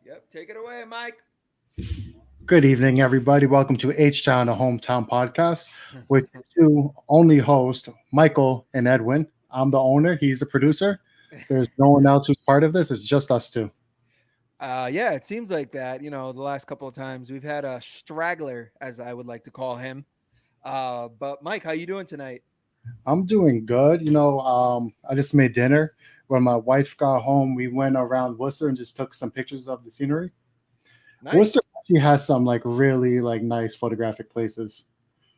Yep. Take it away, Mike. Good evening, everybody. Welcome to H Town, a hometown podcast with two only hosts, Michael and Edwin. I'm the owner, he's the producer. There's no one else who's part of this, it's just us two. Yeah, it seems like that. The last couple of times we've had a straggler, as I would like to call him. But Mike, how you doing tonight? I'm doing good. I just made dinner. When my wife got home, we went around Worcester and just took some pictures of the scenery. Worcester Nice. actually has some like really like nice photographic places.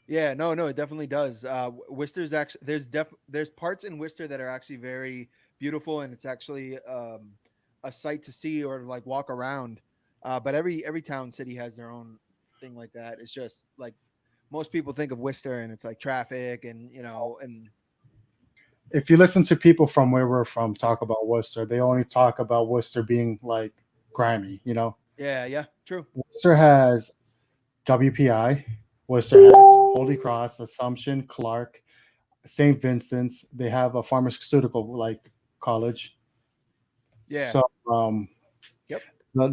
Yeah, no, it definitely does. Worcester's actually there's parts in Worcester that are actually very beautiful, and it's actually a sight to see or like walk around. But every town city has their own thing like that. It's just like most people think of Worcester, and it's like traffic, and If you listen to people from where we're from talk about Worcester, they only talk about Worcester being like grimy. yeah, true. Worcester has WPI, Worcester has Holy Cross, Assumption, Clark, St. Vincent's. They have a pharmaceutical like college. Yeah. So Yep.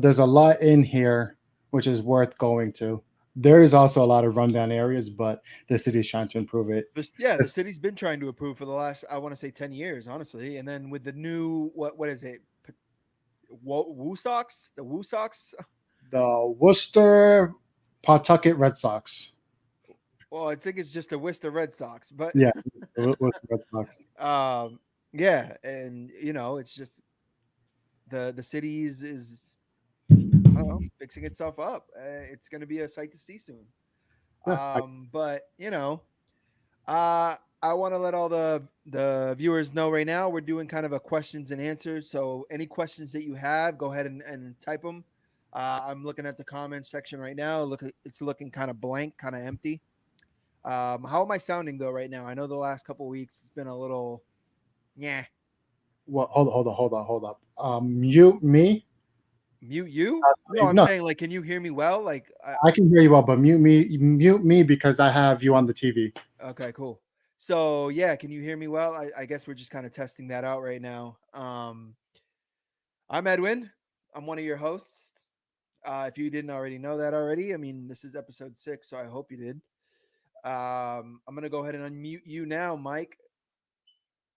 there's a lot in here which is worth going to. There is also a lot of rundown areas, but the city is trying to improve it. The city's been trying to improve for the last, I want to say, 10 years, honestly. And then with the new what is it? Woo Sox, the Woo Sox. The Worcester Pawtucket Red Sox. Well, I think it's just the Worcester Red Sox, but Yeah, Worcester Red Sox. um, yeah, and it's just the city's is I don't know, fixing itself up. It's going to be a sight to see soon. Yeah, But I want to let all the viewers know right now we're doing kind of a questions and answers. So any questions that you have, go ahead and type them. I'm looking at the comments section right now. It's looking kind of blank, kind of empty. How am I sounding though right now? I know the last couple of weeks it's been a little, yeah. well, hold up. Mute me. Mute you? No, I'm No, saying like, can you hear me well? Like, I can hear you well, but mute me because I have you on the TV. okay, cool. So yeah, can you hear me well? I guess we're just kind of testing that out right now. I'm Edwin. I'm one of your hosts. If you didn't already know that already, I mean, this is episode 6, so I hope you did. I'm gonna go ahead and unmute you now, Mike.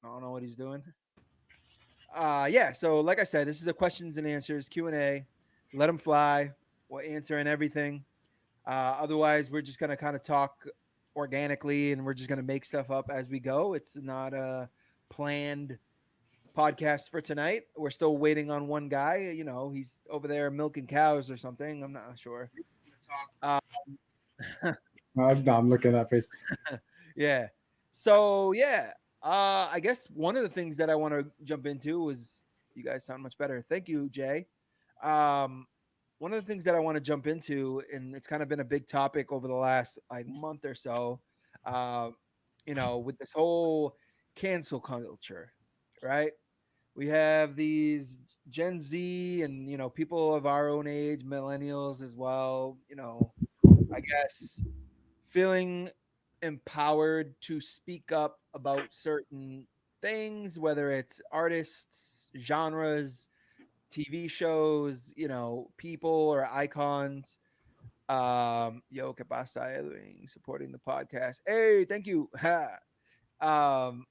I don't know what he's doing. Yeah. So, like I said, this is a questions and answers Q&A. Let them fly. We'll answer and everything. Otherwise, we're just gonna kind of talk organically, and we're just gonna make stuff up as we go. It's not a planned podcast for tonight. We're still waiting on one guy. He's over there milking cows or something. I'm not sure. Uh, No, I'm looking at face. yeah. So yeah, I guess one of the things that I want to jump into is you guys sound much better. Thank you, Jay. Um, One of the things that I want to jump into, and it's kind of been a big topic over the last like month or so, uh, with this whole cancel culture, right? We have these Gen Z and people of our own age, millennials as well. I guess feeling empowered to speak up about certain things, whether it's artists, genres, TV shows, people or icons. Yo, que pasa, Edwin? Supporting the podcast. Hey, thank you. Ha. Um,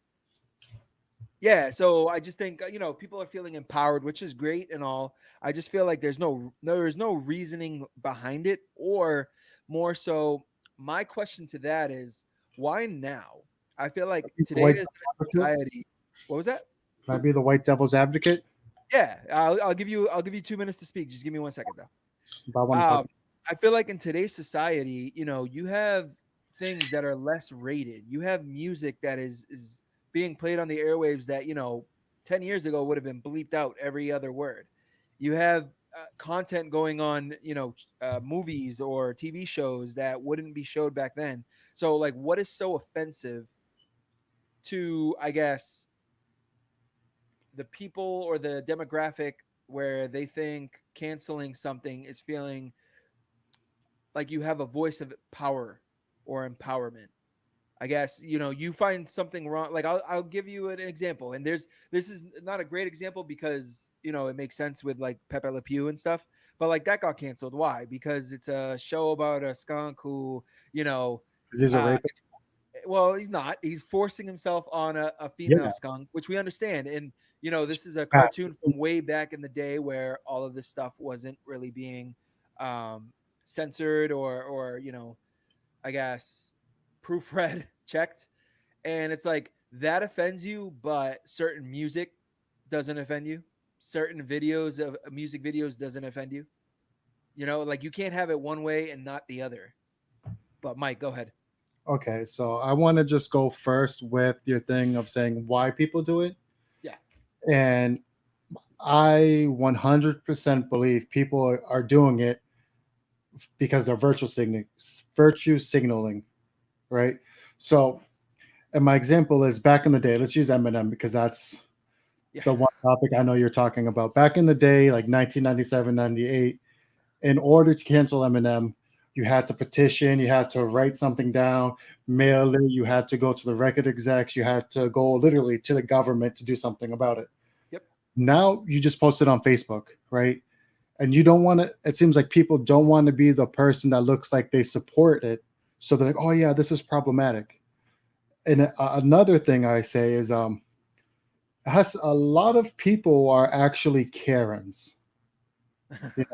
yeah, so I just think people are feeling empowered, which is great and all. I just feel like there's no reasoning behind it, or more so, my question to that is why now? I feel like today White is advocate? society. What was that? Can I be the white devil's advocate? Yeah, I'll give you 2 minutes to speak. Just give me 1 second though. But I want to talk. Um, I feel like in today's society, you have things that are less rated. You have music that is being played on the airwaves that 10 years ago would have been bleeped out every other word. You have content going on, movies or TV shows that wouldn't be showed back then. So, like, what is so offensive to, I guess, the people or the demographic where they think canceling something is feeling like you have a voice of power or empowerment. I guess you find something wrong. Like I'll give you an example, and this is not a great example because it makes sense with like Pepe Le Pew and stuff. But like that got canceled. Why? Because it's a show about a skunk who, you know, Is this a uh, rapist? well, he's not. He's forcing himself on a female Yeah. skunk, which we understand. And this is a Pat. cartoon from way back in the day where all of this stuff wasn't really being um, censored or I guess proofread, checked. And it's like that offends you, but certain music doesn't offend you. Certain videos of music videos doesn't offend you. Like you can't have it one way and not the other. But Mike, go ahead. Okay, so I want to just go first with your thing of saying why people do it. Yeah. And I 100% believe people are doing it because they're virtue signaling, right? So, and my example is back in the day, let's use Eminem because that's Yeah. the one topic I know you're talking about. Back in the day, like 1997, 98, in order to cancel Eminem, you had to petition, you had to write something down, mail it, you had to go to the record execs, you had to go literally to the government to do something about it. Yep. Now you just post it on Facebook, right? And you don't want to, it seems like people don't want to be the person that looks like they support it. So they're like, oh, yeah, this is problematic. And another thing I say is, has a lot of people are actually Karens. You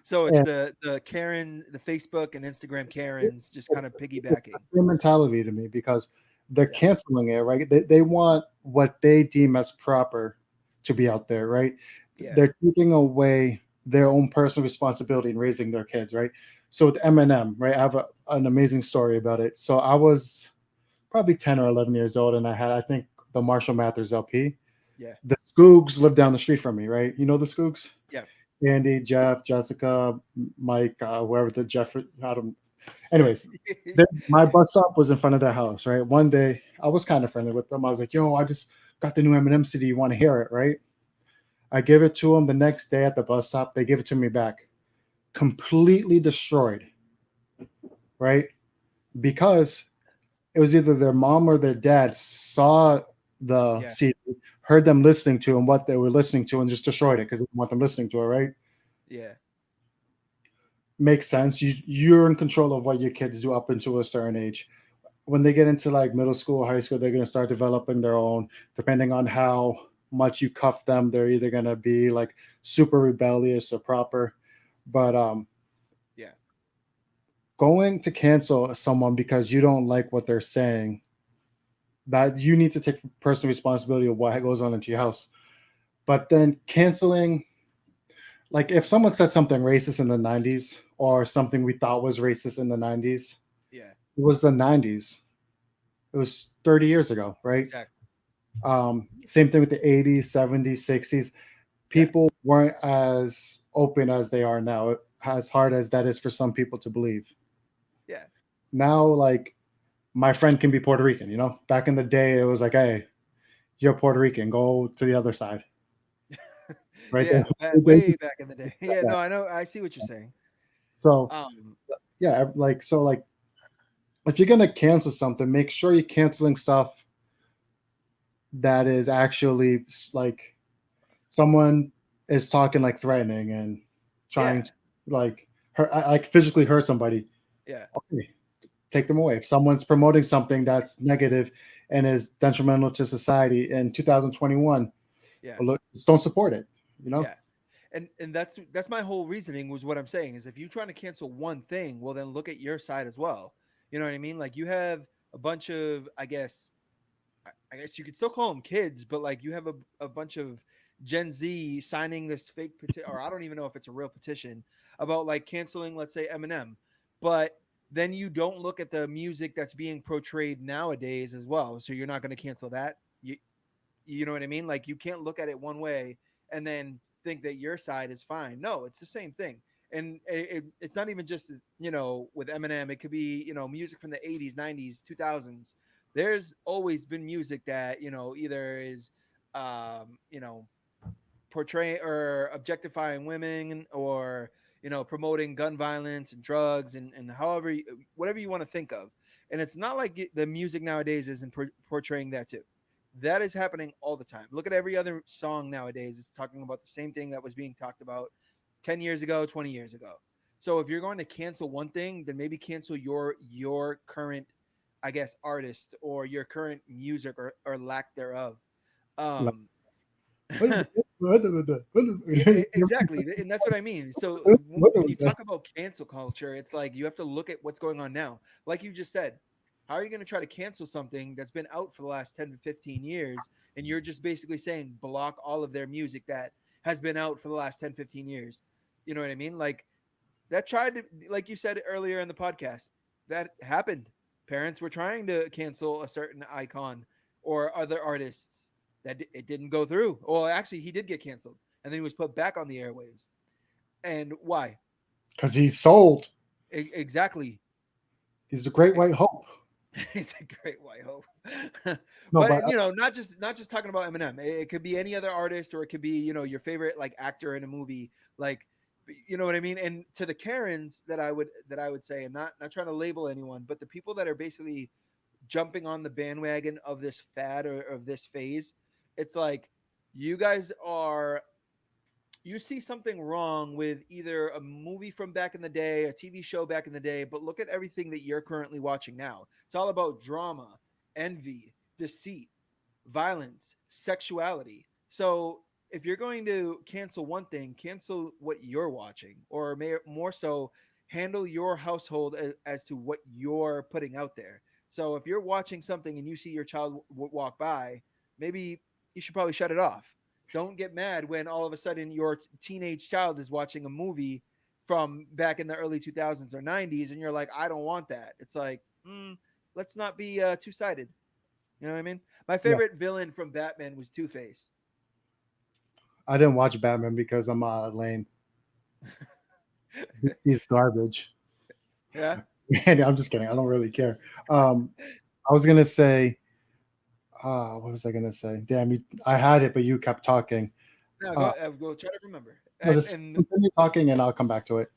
So it's know, the Karen, the Facebook and Instagram and Karens just kind of it's piggybacking. the same mentality to me because they're Yeah. canceling it, right? They want what they deem as proper to be out there, right? Yeah. They're taking away their own personal responsibility in raising their kids, right? So with Eminem, right? I have an amazing story about it. So I was probably 10 or 11 years old, and I had, I think, the Marshall Mathers LP. Yeah. The Scoogs lived down the street from me, right? You know the Scoogs? Yeah. Andy, Jeff, Jessica, Mike, whoever the Jeff, I don't. Anyways, my bus stop was in front of their house, right? One day, I was kind of friendly with them. I was like, "Yo, I just got the new Eminem CD. You want to hear it, right?" I give it to them the next day at the bus stop. They give it to me back, completely destroyed, right? Because it was either their mom or their dad saw the Yeah. CD, heard them listening to and what they were listening to, and just destroyed it because they didn't want them listening to it, right? Yeah. Makes sense. You're in control of what your kids do up until a certain age. When they get into like middle school, high school, they're going to start developing their own. Depending on how much you cuff them, they're either going to be like super rebellious or proper. But Yeah. going to cancel someone because you don't like what they're saying, that you need to take personal responsibility of what goes on into your house. But then canceling, like if someone said something racist in the 90s or something we thought was racist in the 90s, Yeah. it was the 90s. It was 30 years ago, right? Exactly. Same thing with the 80s, 70s, 60s. Yeah. People weren't as open as they are now, as hard as that is for some people to believe. Yeah. Now, like, my friend can be Puerto Rican, you know? Back in the day, it was like, hey, you're Puerto Rican, go to the other side, right? Yeah. They Way just back in the day. said Yeah. that. No, I know. I see what you're saying. So, Um. yeah, like, so, like, if you're going to cancel something, make sure you're canceling stuff that is actually like someone is talking like threatening and trying Yeah. to like hurt, like physically hurt somebody. Yeah. Okay, take them away. If someone's promoting something that's negative and is detrimental to society in 2021, Yeah. well, look, just don't support it. You know? Yeah. And that's my whole reasoning was what I'm saying is if you're trying to cancel one thing, well then look at your side as well. You know what I mean? Like you have a bunch of I guess you could still call them kids, but like you have a bunch of Gen Z signing this fake petition, or I don't even know if it's a real petition about like canceling, let's say Eminem, but then you don't look at the music that's being portrayed nowadays as well. So you're not going to cancel that. You know what I mean? Like you can't look at it one way and then think that your side is fine. No, it's the same thing. And it's not even just with Eminem. It could be music from the 80s, 90s, 2000s. There's always been music that either is you know portraying or objectifying women or promoting gun violence and drugs and however whatever you want to think of. And it's not like the music nowadays isn't portraying that too. That is happening all the time. Look at every other song nowadays. It's talking about the same thing that was being talked about 10 years ago, 20 years ago. So if you're going to cancel one thing, then maybe cancel your current, I guess, artist or your current music or lack thereof. Like, Um, what is it? What is exactly, and that's what I mean. So when you it? talk about cancel culture, it's like you have to look at what's going on now. Like you just said, how are you going to try to cancel something that's been out for the last 10 to 15 years, and you're just basically saying block all of their music that has been out for the last 10, 15 years? You know what I mean? Like that tried to, like you said earlier in the podcast, that happened. Parents were trying to cancel a certain icon or other artists. It didn't go through. Well, actually, he did get canceled, and then he was put back on the airwaves. And why? Because he's sold. Exactly. He's the great white hope. He's a great white hope. No, But but you know, not just talking about Eminem. It could be any other artist, or it could be your favorite like actor in a movie. Like, you know what I mean. And to the Karens that I would say, and not trying to label anyone, but the people that are basically jumping on the bandwagon of this fad or of this phase, it's like you guys are you see something wrong with either a movie from back in the day, a TV show back in the day, but look at everything that you're currently watching now. It's all about drama, envy, deceit, violence, sexuality. So if you're going to cancel one thing, cancel what you're watching, or more so, handle your household as to what you're putting out there. So if you're watching something and you see your child walk by, maybe you should probably shut it off. Don't get mad when all of a sudden your teenage child is watching a movie from back in the early 2000s or 90s and you're like, I don't want that. It's like, let's not be two-sided. You know what I mean? My yeah, favorite villain from Batman was Two Face. I didn't watch Batman because I'm lame. He's garbage. Yeah. And I'm just kidding. I don't really care. Um, I was gonna say, what was I gonna say? Damn, I had it, but you kept talking. No, Uh, go try to remember. no, And just and continue talking, and I'll come back to it.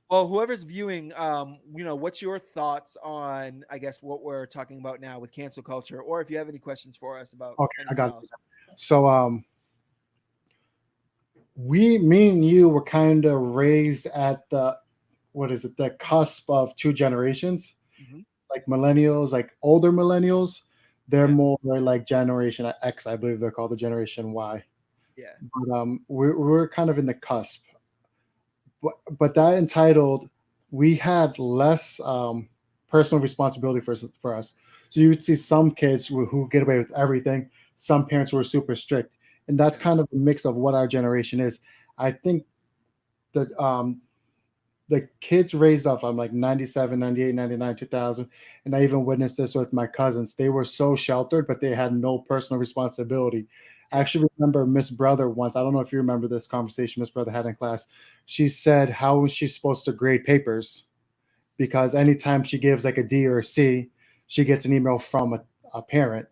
well, whoever's viewing, what's your thoughts on, I guess, what we're talking about now with cancel culture, or if you have any questions for us about Okay, I anything got else. it. So, me and you were kind of raised at the what is it, the cusp of two generations, Hmm. like millennials, like older millennials. They're Yeah. more like Generation X, I believe they're called the Generation Y. Yeah. But we're kind of in the cusp. But that entitled, we had less personal responsibility for us. So you would see some kids who get away with everything. Some parents were super strict, and that's Yeah. kind of a mix of what our generation is. I think the kids raised up, I'm like 97, 98, 99, 2000. And I even witnessed this with my cousins. They were so sheltered, but they had no personal responsibility. I Yeah. actually remember Miss Brother once. I don't know if you remember this conversation Miss Brother had in class. She said, how was she supposed to grade papers? Because anytime she gives like a D or a C, she gets an email from a parent.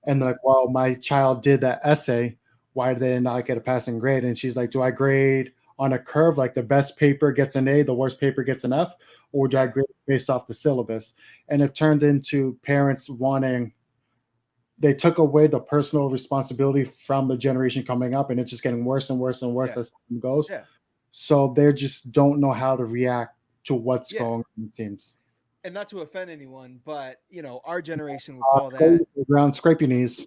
And they're like, well, my child did that essay. Why did they not get a passing grade? And she's like, do I grade on a curve, like the best paper gets an A, the worst paper gets an F, or do I Yeah. grade based off the syllabus? And it turned into parents wanting, they took away the personal responsibility from the generation coming up, and it's just getting worse and worse and worse Yeah. as time goes. Yeah. So they just don't know how to react to what's Yeah. going on, it seems. And not to offend anyone, but our generation will call Go that to the ground, scrape your knees.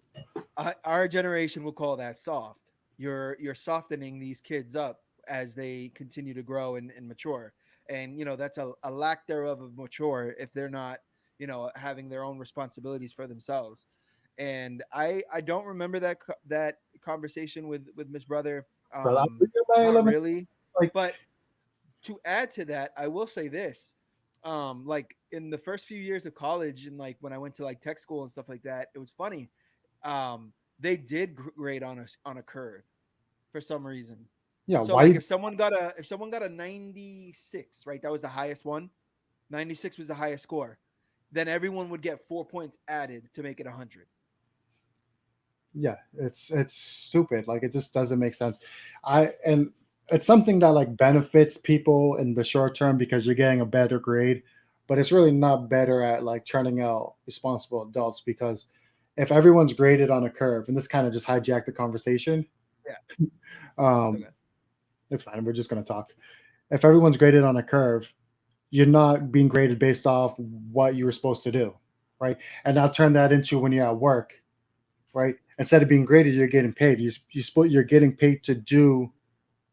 our generation will call that soft. You're softening these kids up as they continue to grow and mature. And that's a lack thereof of mature if they're not, having their own responsibilities for themselves. And I don't remember that conversation with Miss Brother. But I'm thinking about Not 11, really. like, But to add to that, I will say this. Like in the first few years of college and like when I went to like tech school and stuff like that, it was funny. They did grade on a curve for some reason. yeah, So why? like if someone got a 96, right? That was the highest one. 96 was the highest score. Then everyone would get 4 points added to make it 100. Yeah, it's stupid. Like it just doesn't make sense. And it's something that like benefits people in the short term because you're getting a better grade, but it's really not better at like turning out responsible adults because if everyone's graded on a curve, and this kind of just hijacked the conversation, Yeah, it's um, okay. it's fine. We're just gonna talk. If everyone's graded on a curve, you're not being graded based off what you were supposed to do, right? And now turn that into when you're at work, right? Instead of being graded, you're getting paid. You're getting paid to do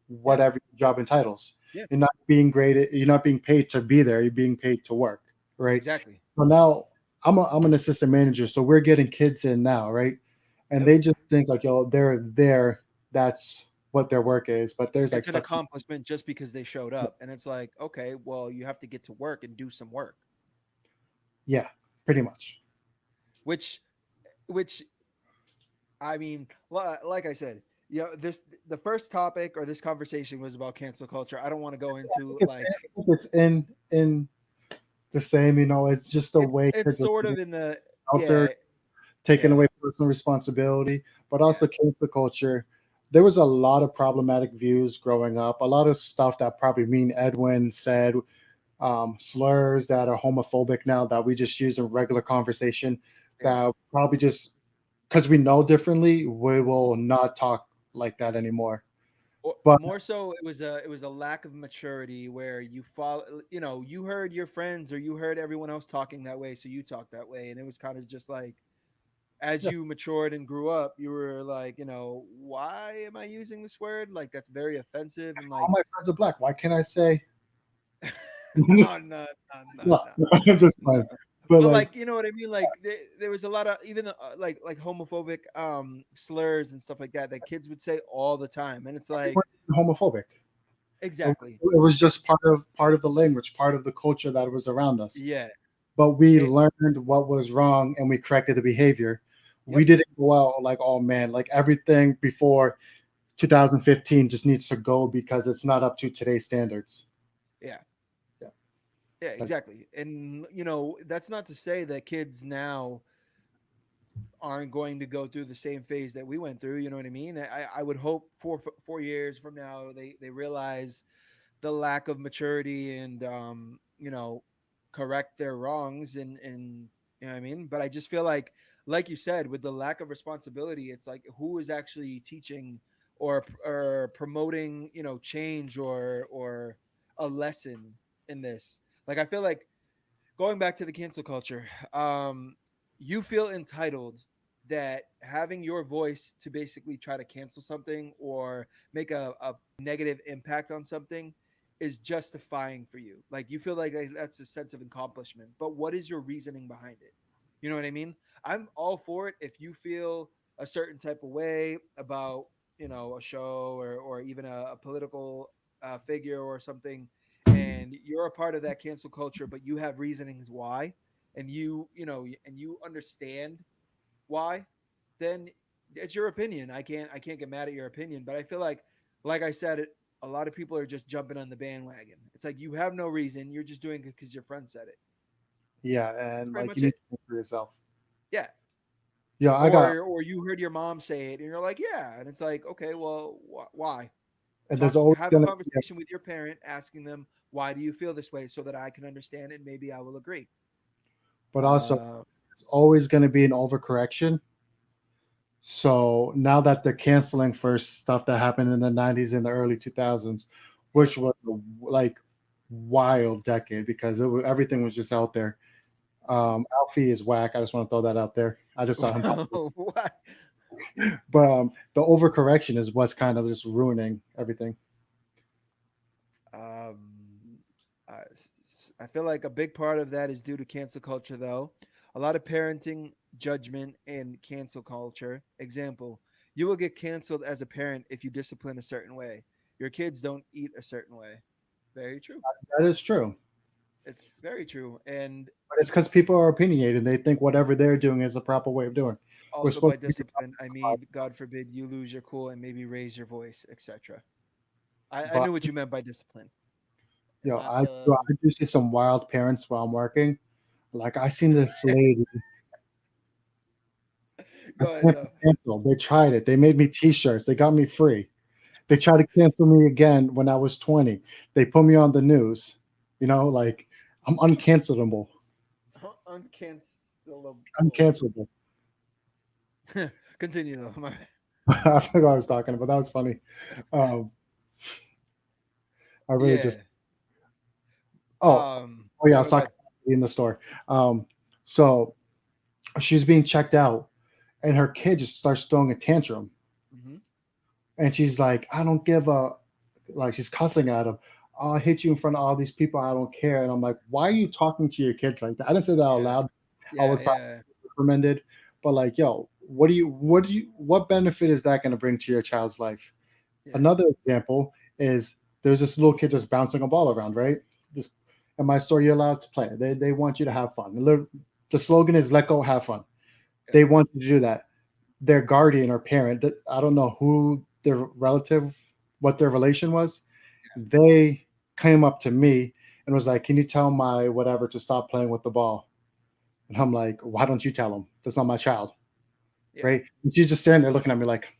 Yeah, whatever your job entitles. yeah, You're not being graded. You're not being paid to be there. You're being paid to work, right? exactly. So now I'm an assistant manager, so we're getting kids in now, right? And Yep. they just think like, yo, they're there. That's what their work is. But there's like It's an such, accomplishment just because they showed up, and it's like, okay, well, you have to get to work and do some work, yeah, pretty much. which which I mean, like I said, this the first topic or this conversation was about cancel culture. I don't want to go into like It's in the same. It's just a way it's kids are sort being of in the out there yeah, taking yeah, away personal responsibility, but yeah. also cancel culture. There was a lot of problematic views growing up. A lot of stuff that probably me and Edwin said, slurs that are homophobic now that we just use in regular conversation. Yeah. That probably just because we know differently, we will not talk like that anymore. Or But more so, it was a lack of maturity where you follow, you heard your friends or you heard everyone else talking that way, so you talked that way, and it was kind of just like as yeah, you matured and grew up, you were like, why am I using this word? Like that's very offensive and all like my friends are black. Why can't I say? no, no, no, no, No, no. I'm just No. fine. But But like like, you know what I mean? Like there was a lot of even like homophobic slurs and stuff like that that kids would say all the time. And it's we like weren't homophobic. exactly. It was It, just part of the language, part of the culture that was around us. yeah. But we It, learned what was wrong and we corrected the behavior. We yep. didn't go out like, oh man, like everything before 2015 just needs to go because it's not up to today's standards. Yeah. Yeah. Yeah, Like, exactly. And that's not to say that kids now aren't going to go through the same phase that we went through. You know what I mean? I would hope 4 years from now they realize the lack of maturity and correct their wrongs and you know what I mean. But I just feel like you said, with the lack of responsibility, it's like who is actually teaching or promoting change or a lesson in this. Like I feel like going back to the cancel culture, you feel entitled that having your voice to basically try to cancel something or make a negative impact on something is justifying for you. Like you feel like that's a sense of accomplishment. But what is your reasoning behind it? You know what I mean? I'm all for it if you feel a certain type of way about a show or even a political figure or something, and you're a part of that cancel culture, but you have reasonings why, and you understand why, then it's your opinion. I can't get mad at your opinion, but I feel like I said it, a lot of people are just jumping on the bandwagon. It's like you have no reason. You're just doing it because your friend said it. yeah, That's and pretty like much you need it. to think for yourself. Yeah. Yeah, I got, Or you heard your mom say it, and you're like, yeah, and it's like, okay, well, why? and there's Talk, always have a gonna be, conversation with your parent, asking them why do you feel this way, so that I can understand it. Maybe I will agree. but also Uh, it's always gonna be an overcorrection. So now that they're canceling for stuff that happened in the 90s and the early 2000s, yeah. which was like wild decade because everything was just out there. Alfie is whack. I just want to throw that out there. I just saw him pop. Why? But the overcorrection is what's kind of just ruining everything. Um, I feel like a big part of that is due to cancel culture, though. A lot of parenting judgment and cancel culture. Example: you will get canceled as a parent if you discipline a certain way. Your kids don't eat a certain way. Very true. That is true. It's very true. And But it's because people are opinionated. They think whatever they're doing is the proper way of doing. We're also by supposed to be, discipline, I mean, God forbid you lose your cool and maybe raise your voice, etc. I but knew what you meant by discipline, and yo, not I do see some wild parents while I'm working. Like I seen this lady. I go ahead can't though. cancel. They tried it. They made me T-shirts. They got me free. They tried to cancel me again when I was 20. They put me on the news. Like I'm uncancelable. Uncancelable. Uncancelable. Continue though. I forgot what I was talking about. That was funny. Um, I really just Yeah. oh oh yeah, I No, was no, go talking ahead. in the store. So she's being checked out, and her kid just starts throwing a tantrum, Hmm. and she's like, "I don't give a," like she's cussing at him. I'll hit you in front of all these people. I don't care. And I'm like, why are you talking to your kids like that? I didn't say that out Yeah. loud. I Yeah. would probably Yeah. be reprimanded, but like, yo, what benefit is that going to bring to your child's life? Yeah. Another example is there's this little kid just bouncing a ball around, right? This in my store, you're allowed to play. They want you to have fun. The slogan is "Let go, have fun." Yeah. They want you to do that. Their guardian or parent, that I don't know who their relative, what their relation was, they came up to me and was like, "Can you tell my whatever to stop playing with the ball?" And I'm like, "Why don't you tell him? That's not my child, Yeah. right?" And she's just standing there looking at me like,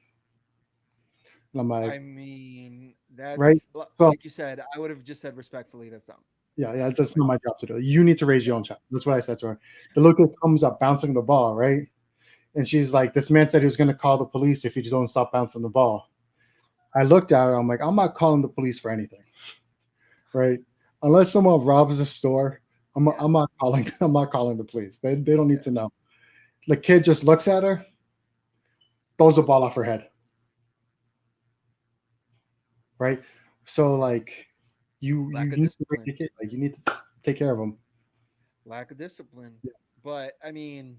and I'm like, I mean, right? So like you said, I would have just said respectfully, that's yeah, yeah, not that's my not my job. job to do. You need to raise Yeah. your own child. That's what I said to her. The little kid comes up bouncing the ball, right? And she's like, "This man said he was going to call the police if you just don't stop bouncing the ball." I looked at her. I'm like, "I'm not calling the police for anything, right? Unless someone robs a store, Yeah. I'm not calling. I'm not calling the police. They don't need Yeah. to know." The kid just looks at her, throws the ball off her head, right? So like, you Lack of need to raise discipline. your kid. Like you need to take care of them. Lack of discipline. But I mean,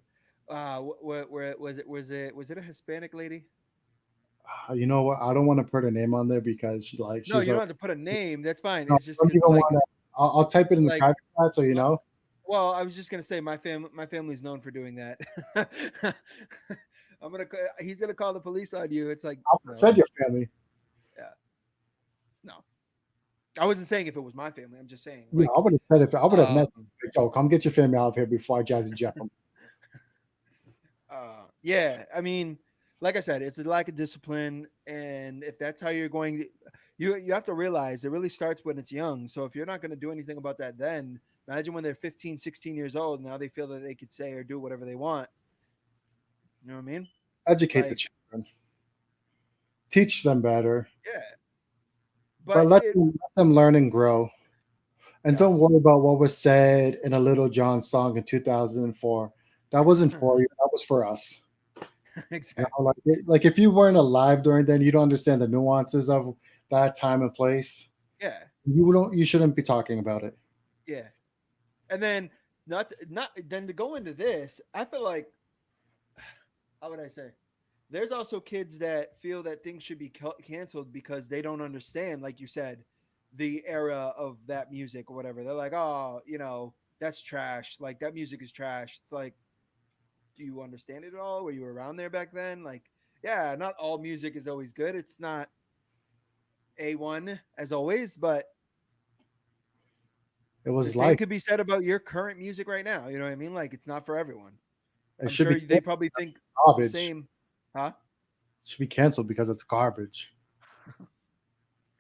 where was it a Hispanic lady? You know what? I don't want to put her name on there because No, she's you a don't have to put a name. That's fine. no, It's just don't because even want to. I'll type it in the like private chat so you uh, know. well, I was just gonna say my family's known for doing that. He's gonna call the police on you. It's like I said no, your family. yeah, no. I wasn't saying if it was my family. I'm just saying Yeah, like I would have said if I would have um met. Like, yo, come get your family out of here before I jazzy Jeff them. yeah. I mean, like I said, it's a lack of discipline, and if that's how you're going to, you have to realize it really starts when it's young. So if you're not going to do anything about that, then imagine when they're 15, 16 years old. Now they feel that they could say or do whatever they want. You know what I mean? Educate the Like children, teach them better, yeah, but but it let them learn and grow. And don't yes. worry about what was said in a Little John song in 2004. That wasn't for you. That was for us. You know, Exactly. like if you weren't alive during then, you don't understand the nuances of that time and place. Yeah, You shouldn't be talking about it. yeah. And then not then to go into this, I feel like how would I say? There's also kids that feel that things should be canceled because they don't understand, like you said, the era of that music or whatever. They're like, oh, that's trash. Like that music is trash. It's like, do you understand it at all? Were you around there back then? Like, yeah, not all music is always good. It's not A1 as always, but It the was same life. could be said about your current music right now. You know what I mean? Like, it's not for everyone. It I'm should be sure they probably think the garbage. same, huh? It should be canceled because it's garbage.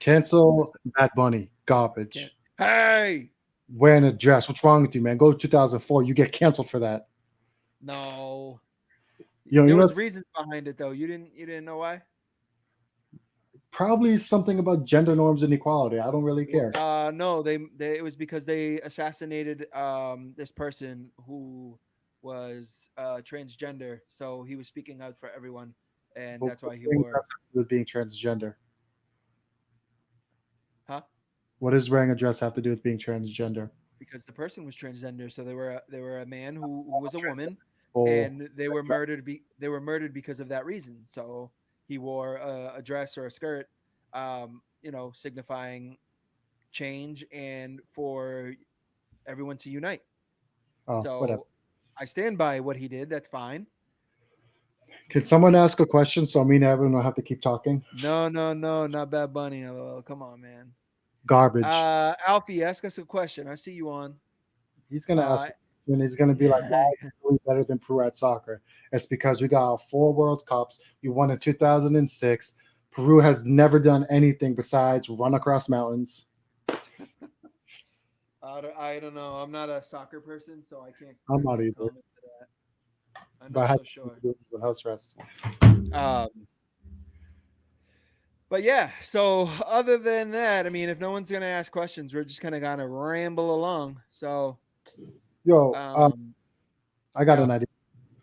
Cancel Listen, Bad Bunny. can't. Garbage. Hey, Wearing a dress. What's wrong with you, man? Go to 2004. You get canceled for that. no. You There know, was it's reasons behind it though. You didn't know why? probably something about gender norms and equality. I don't really care. No, they it was because they assassinated this person who was transgender. So he was speaking out for everyone, and But that's why he wearing a wore, dress have to do with being transgender. huh? What does wearing a dress have to do with being transgender? Because the person was transgender. So they were a man who was a woman, Full and they were murdered because of that reason. So he wore a dress or a skirt, signifying change and for everyone to unite. whatever. So I stand by what he did. That's fine. Can someone ask a question so me and Evan don't have to keep talking? No, no, no, not Bad Bunny. LOL. Come on, man. Garbage. Alfie, ask us a question. I see you on. He's gonna Uh, ask, and he's gonna be like, "Why are we doing better than Peru at soccer?" It's because we got 4 World Cups. We won in 2006. Peru has never done anything besides run across mountains. I don't know. I'm not a soccer person, so I can't. I'm I not can't either, comment to that. I'm but I not had so to sure. do it as a house rest. Um, But yeah, so other than that, I mean, if no one's gonna ask questions, we're just gonna ramble along. So, Yo, um, I got yeah, an idea.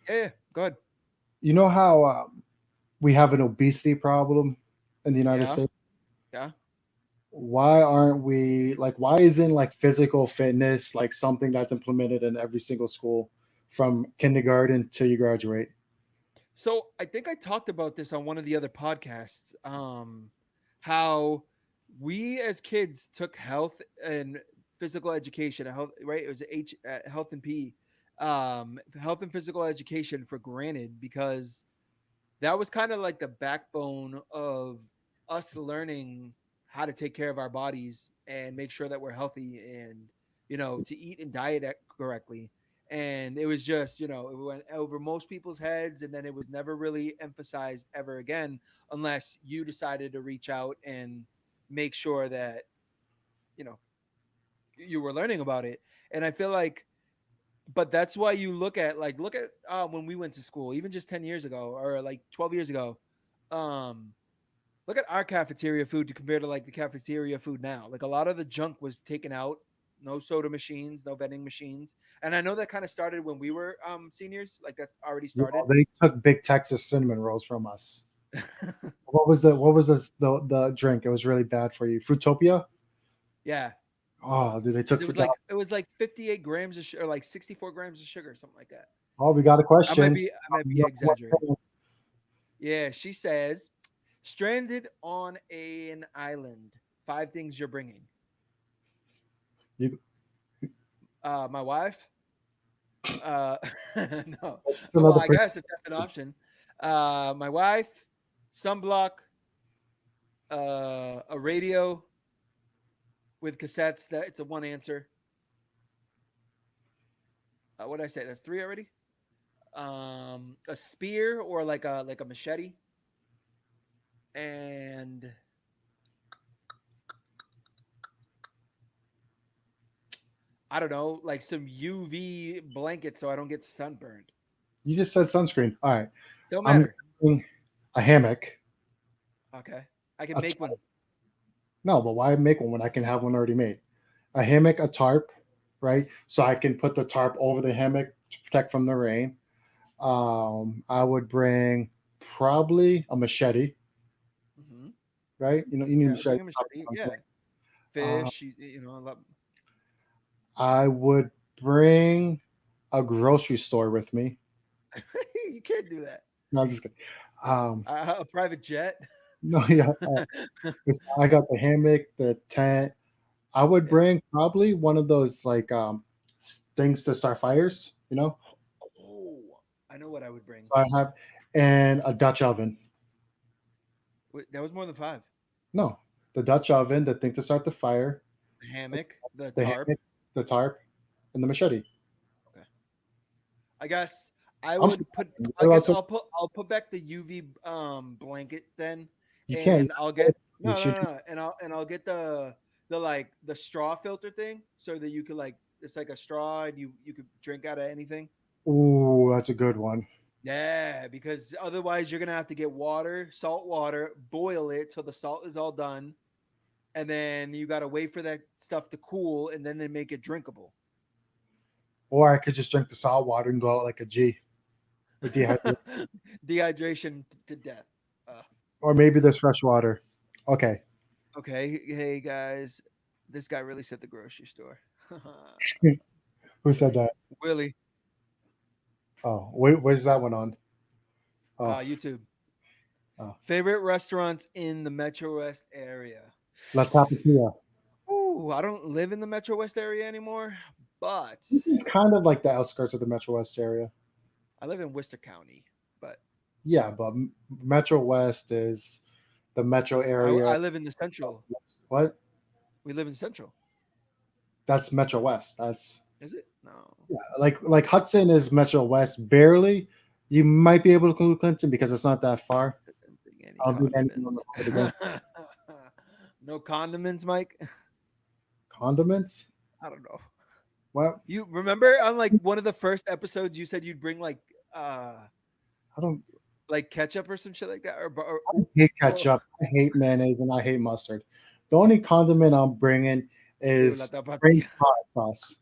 yeah, go ahead. You know how we have an obesity problem in the United Yeah, States? yeah. Why aren't we like? Why isn't like physical fitness like something that's implemented in every single school from kindergarten till you graduate? So I think I talked about this on one of the other podcasts. How we as kids took health and physical education, health, right? It was health and P, health and physical education for granted because that was kind of like the backbone of us learning how to take care of our bodies and make sure that we're healthy and to eat and correctly. And it was just it went over most people's heads, and then it was never really emphasized ever again unless you decided to reach out and make sure that you know you were learning about it. And I feel like, but that's why you look at when we went to school, even just 10 years ago or like 12 years ago. um Look at our cafeteria food to compare to like the cafeteria food now. Like a lot of the junk was taken out. No soda machines, no vending machines. And I know that kind of started when we were seniors. Like that's already You started. know, they took Big Texas cinnamon rolls from us. What was the drink? It was really bad for you. Fruitopia. Yeah, Oh, dude, they because took for that. it was like 58 grams of or like 64 grams of sugar, something like that. Oh, we got a question. I might be exaggerating. Yeah, she says, stranded on an island. 5 things you're bringing. You, My wife. Uh, no. it's Well, another I person. guess if that's an option. My wife, sunblock, a radio with cassettes. That it's a one answer. What did I say? That's three already. A spear or like a machete, and I don't know, like some UV blanket so I don't get sunburned. You just said sunscreen. All right. Don't I'm matter. getting a hammock. Okay, I can A make one. tarp. No, but why make one when I can have one already made? A hammock, a tarp, right? So I can put the tarp over the hammock to protect from the rain. I would bring probably a machete, Hmm. right? You know, you need a Yeah, machete. bring a machete. Yeah, Uh, fish. I love. I would bring a grocery store with me. You can't do that. No, I'm just kidding. Um, A private jet. no, yeah. I got the hammock, the tent. I would Yeah. bring probably one of those like things to start fires. You know, Oh, I know what I would bring. I have, and a Dutch oven. Wait, that was more than five. No, the Dutch oven, the thing to start the fire, The hammock, the the tarp. hammock, the tarp, and the machete. Okay. I guess I I'm would put. sorry, I what guess else? I'll put back the UV blanket then, You can't. and I'll get You no no should. no, no, and I'll get the like the straw filter thing so that you could like it's like a straw and you could drink out of anything. Ooh, that's a good one. Yeah, because otherwise you're gonna have to get water, salt water, boil it till the salt is all done, and then you gotta wait for that stuff to cool, and then they make it drinkable. Or I could just drink the salt water and go out like a G with dehydrated. Dehydration to death. Uh, Or maybe there's fresh water. Okay. okay, hey guys, this guy really said the grocery store. Who said that? Willie, Oh, wait, where's that one on? Oh, YouTube. oh. Favorite restaurants in the Metro West area. La Tapatia. Ooh, I don't live in the Metro West area anymore, but This is kind of like the outskirts of the Metro West area. I live in Worcester County. But Yeah, but Metro West is the metro area. I live in the central. What? We live in central. That's Metro West. That's Is it? No. yeah, like Hudson is Metro West barely. You might be able to include Clinton because it's not that far. Doesn't bring any I don't think anyone condiments. would go. No condiments, Mike. Condiments? I don't know. What? You remember on like one of the first episodes you said you'd bring like I don't. like ketchup or some shit like that, or I hate oh, ketchup. I hate mayonnaise, and I hate mustard. The only condiment I'm bringing la is French tapatía. hot sauce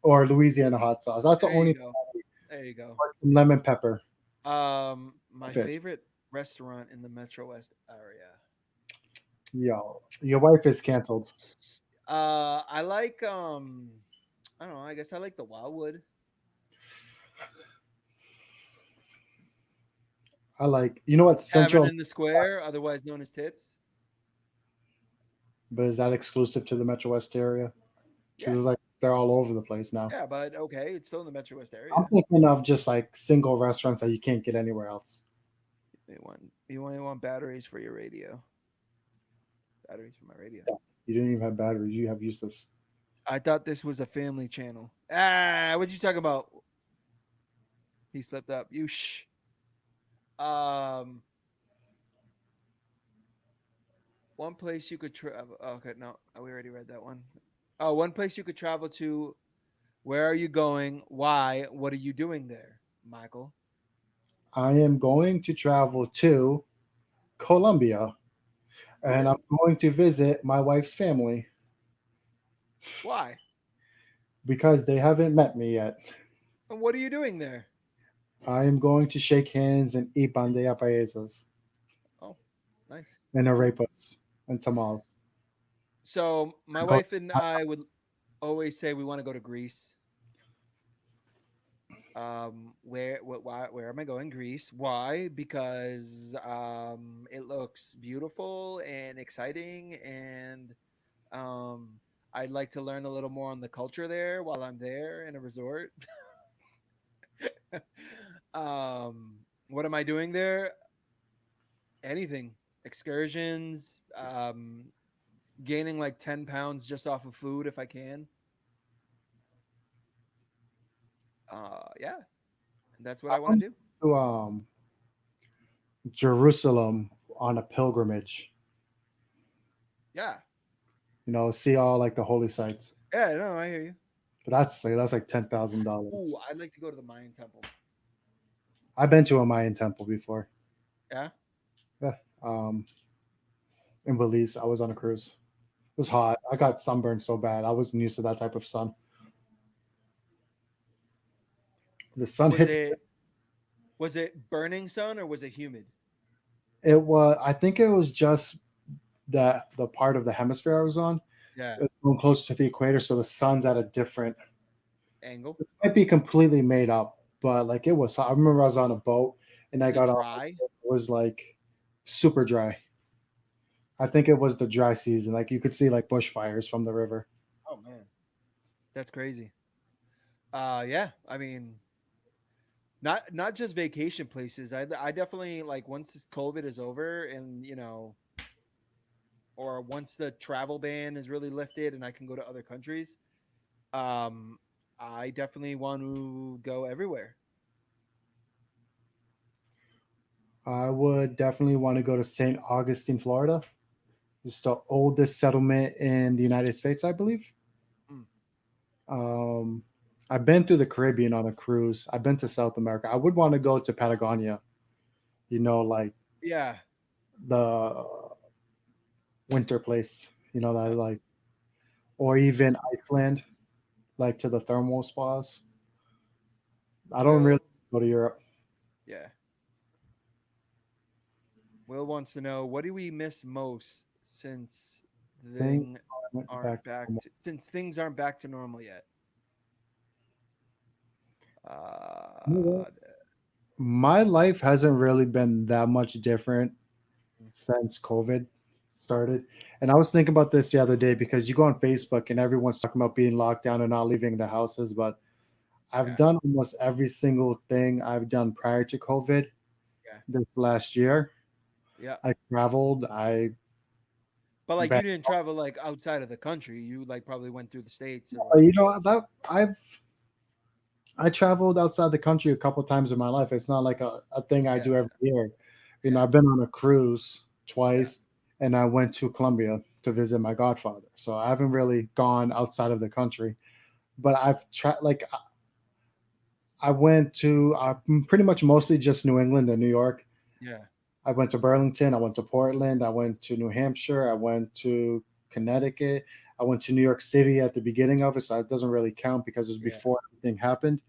or Louisiana hot sauce. That's the There you only go. There you go. some lemon pepper. My Fish. favorite restaurant in the Metro West area. Yo, your wife is canceled. I like I don't know. I guess I like the Wildwood. I like. You know what? Tavern Central, in the Square, otherwise known as Tits. but is that exclusive to the Metro West area? Because Yeah, it's like they're all over the place now. yeah, but okay, it's still in the Metro West I'm area. thinking of just like single restaurants that you can't get anywhere else. You only want batteries for your radio. Batteries for my radio. You didn't even have batteries. You have useless. I thought this was a family channel. Ah, what you talking about? He slipped up. You shh. Um, one place you could travel. Oh, okay, no, we already read that one. Oh, one place you could travel to. Where are you going? Why? What are you doing there, Michael? I am going to travel to Colombia, and I'm Ooh, going to visit my wife's family why? because they haven't met me yet. And what are you doing there? I am going to shake hands and eat bandeja paisas Oh, nice. and Cool. arepas and tamales. So my Go- wife and I would always say we want to go to Greece. Where am I going? Greece. Why? Because it looks beautiful and exciting, and um, I'd like to learn a little more on the culture there while I'm there in a resort. What am I doing there? Anything. Excursions, gaining like 10 pounds just off of food if I can. Yeah, and that's what I I want went to do. to Jerusalem on a pilgrimage. Yeah. See all like the holy sites. Yeah, no, I hear you. But that's like Ooh, $10,000. I'd like to go to the Mayan temple. I've been to a Mayan temple before. Yeah. Yeah. In Belize, I was on a cruise. It was hot. I got sunburned so bad. I wasn't used to that type of sun. The sun Was hits. it was it burning sun or was it humid? It was. I think it was just the part of the hemisphere I was on. Yeah. It was going closer to the equator, so the sun's at a different. Angle. It might be completely made up, but like it was. I remember I was on a boat and I Was it got off. dry? It was like super dry. I think it was the dry season. Like you could see like bushfires from the river. Oh man, that's crazy. Yeah. I mean, not just vacation places. I definitely like once this COVID is over and or once the travel ban is really lifted and I can go to other countries. Um, I definitely want to go everywhere. I would definitely want to go to St. Augustine, Florida. It's the oldest settlement in the United States, I believe. Mm. Um, I've been through the Caribbean on a cruise. I've been to South America. I would want to go to Patagonia, like Yeah. the winter place, that I Uh, like, or That's even Iceland, like to the thermal spas. I don't really Will. go to Europe. Yeah. Will wants to know what do we miss most Things thing went aren't back. back to, since things aren't back to normal yet. You know what? Uh, My life hasn't really been that much different since COVID started. And I was thinking about this the other day because you go on Facebook and everyone's talking about being locked down and not leaving the houses. But I've yeah, done almost every single thing I've done prior to COVID yeah, this last year. yeah. I traveled. I But like bet, you didn't travel like outside of the country. You like probably went through the states or that I traveled outside the country a couple times in my life. It's not like a thing I yeah, do every year. yeah, I've been on a cruise yeah. twice and I went to Colombia to visit my godfather. So I haven't really gone outside of the country, but I've tried, like, I went to pretty much mostly just New England and New York. Yeah. I went to Burlington, I went to Portland, I went to New Hampshire, I went to Connecticut, I went to New York City at the beginning of it, so it doesn't really count because it was Yeah. before everything happened.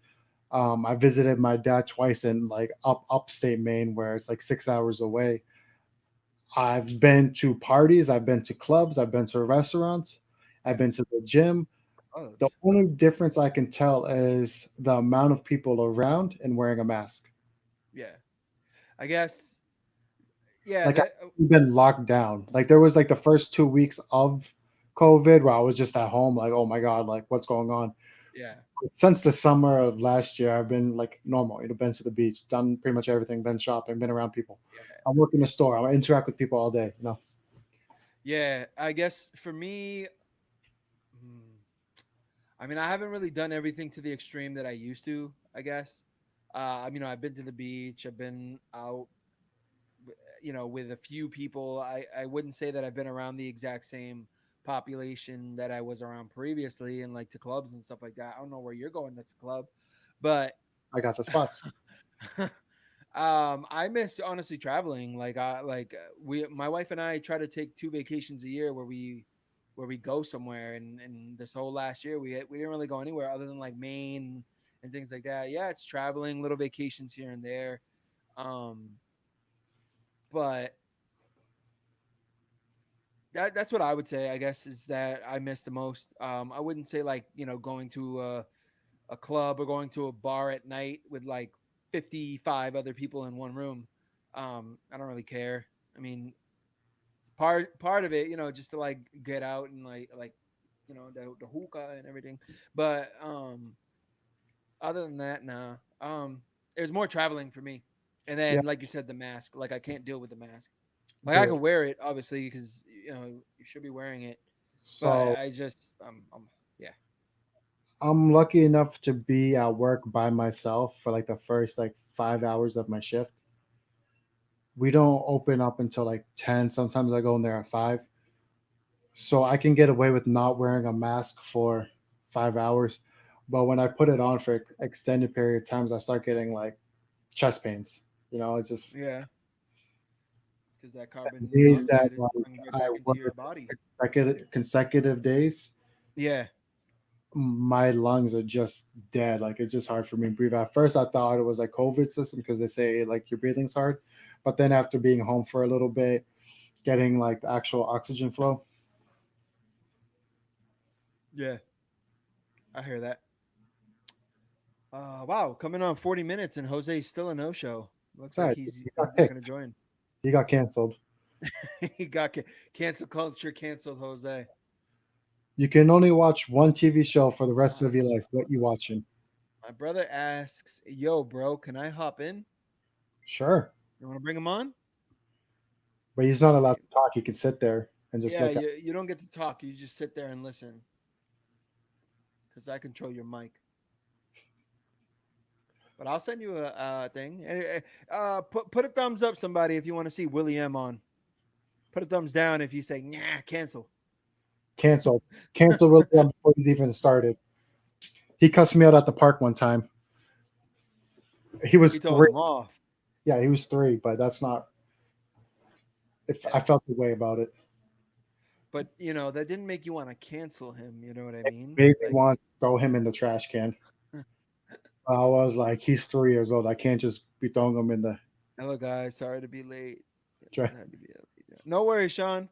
I visited my dad twice in like upstate Maine, where it's like 6 hours away. I've been to parties, I've been to clubs, I've been to restaurants, I've Yeah. been to the gym. The Close. only difference I can tell is the amount of people around and wearing a mask. Yeah. I guess. Yeah. Like That. I've been locked down. Like there was like the first 2 weeks of COVID where I was just at home, like, oh my God, like what's going on? Yeah. Since the summer of last year, I've been like normal. Been to the beach, done pretty much everything, been shopping, been around people. Yeah. I work in a store. I interact with people all day. You know, Yeah. I guess for me, hmm, I mean, I haven't really done everything to the extreme that I used to. I guess. I've been to the beach. I've been out. With a few people. I wouldn't say that I've been around the exact same population that I was around previously, and like to clubs and stuff like that. I don't know where you're going. That's a club, but I got the spots. I miss honestly traveling. My wife and I try to take 2 vacations a year where we go somewhere. And this whole last year we didn't really go anywhere other than like Maine and things like that. Yeah, it's traveling, little vacations here and there. Um, but that's what I would say. I guess is that I miss the most. I wouldn't say like going to a club or going to a bar at night with like 55 other people in one room. I don't really care. I mean, part of it, just to like get out and like the hookah and everything. But other than that, nah. There's more traveling for me. And Yeah. then, like you said, the mask. Like I can't deal with the mask. Like I The, can wear it, obviously, because you should be wearing it. But so I just, yeah, I'm lucky enough to be at work by myself for like the first like 5 hours of my shift. We don't open up until like 10. Sometimes I go in there at 5. So I can get away with not wearing a mask for 5 hours. But when I put it on for extended period of times, I start getting like chest pains. It's just yeah, because that carbon days that monoxide is like going right I back into work your body. consecutive days, Yeah, my lungs are just dead. Like it's just hard for me to breathe. At first, I thought it was like COVID system because they say like your breathing's hard, but then after being home for a little bit, getting like the actual oxygen flow, yeah, I hear that. Wow, coming on 40 minutes and Jose's still a no show. Looks like sorry, he's he got he's not going to kicked. join. He got canceled. He got cancel culture canceled Jose. You can only watch one TV show for the rest of your life. What you watching? My brother asks, "Yo, bro, can I hop in? Sure, You want to bring him on?" but he's Let me not allowed see. to talk. He can sit there and just Yeah, look at. you don't get to talk. You just sit there and listen because I control your mic. But I'll send you a thing. And put a thumbs up, somebody, if you want to see Willie M on. Put a thumbs down if you say nah, cancel. Canceled. Canceled William before he's even started. He cussed me out at the park one time. He He was told 3. him off. Yeah, he was 3, but that's not. If I Yeah, felt the way about it, but that didn't make you want to cancel him. You know what I it mean? made me Like, want to throw him in the trash can. I was like, he's 3 years old. I can't just be throwing him in the hello guys, sorry to be late. trash. Had to be late. No worries, Sean.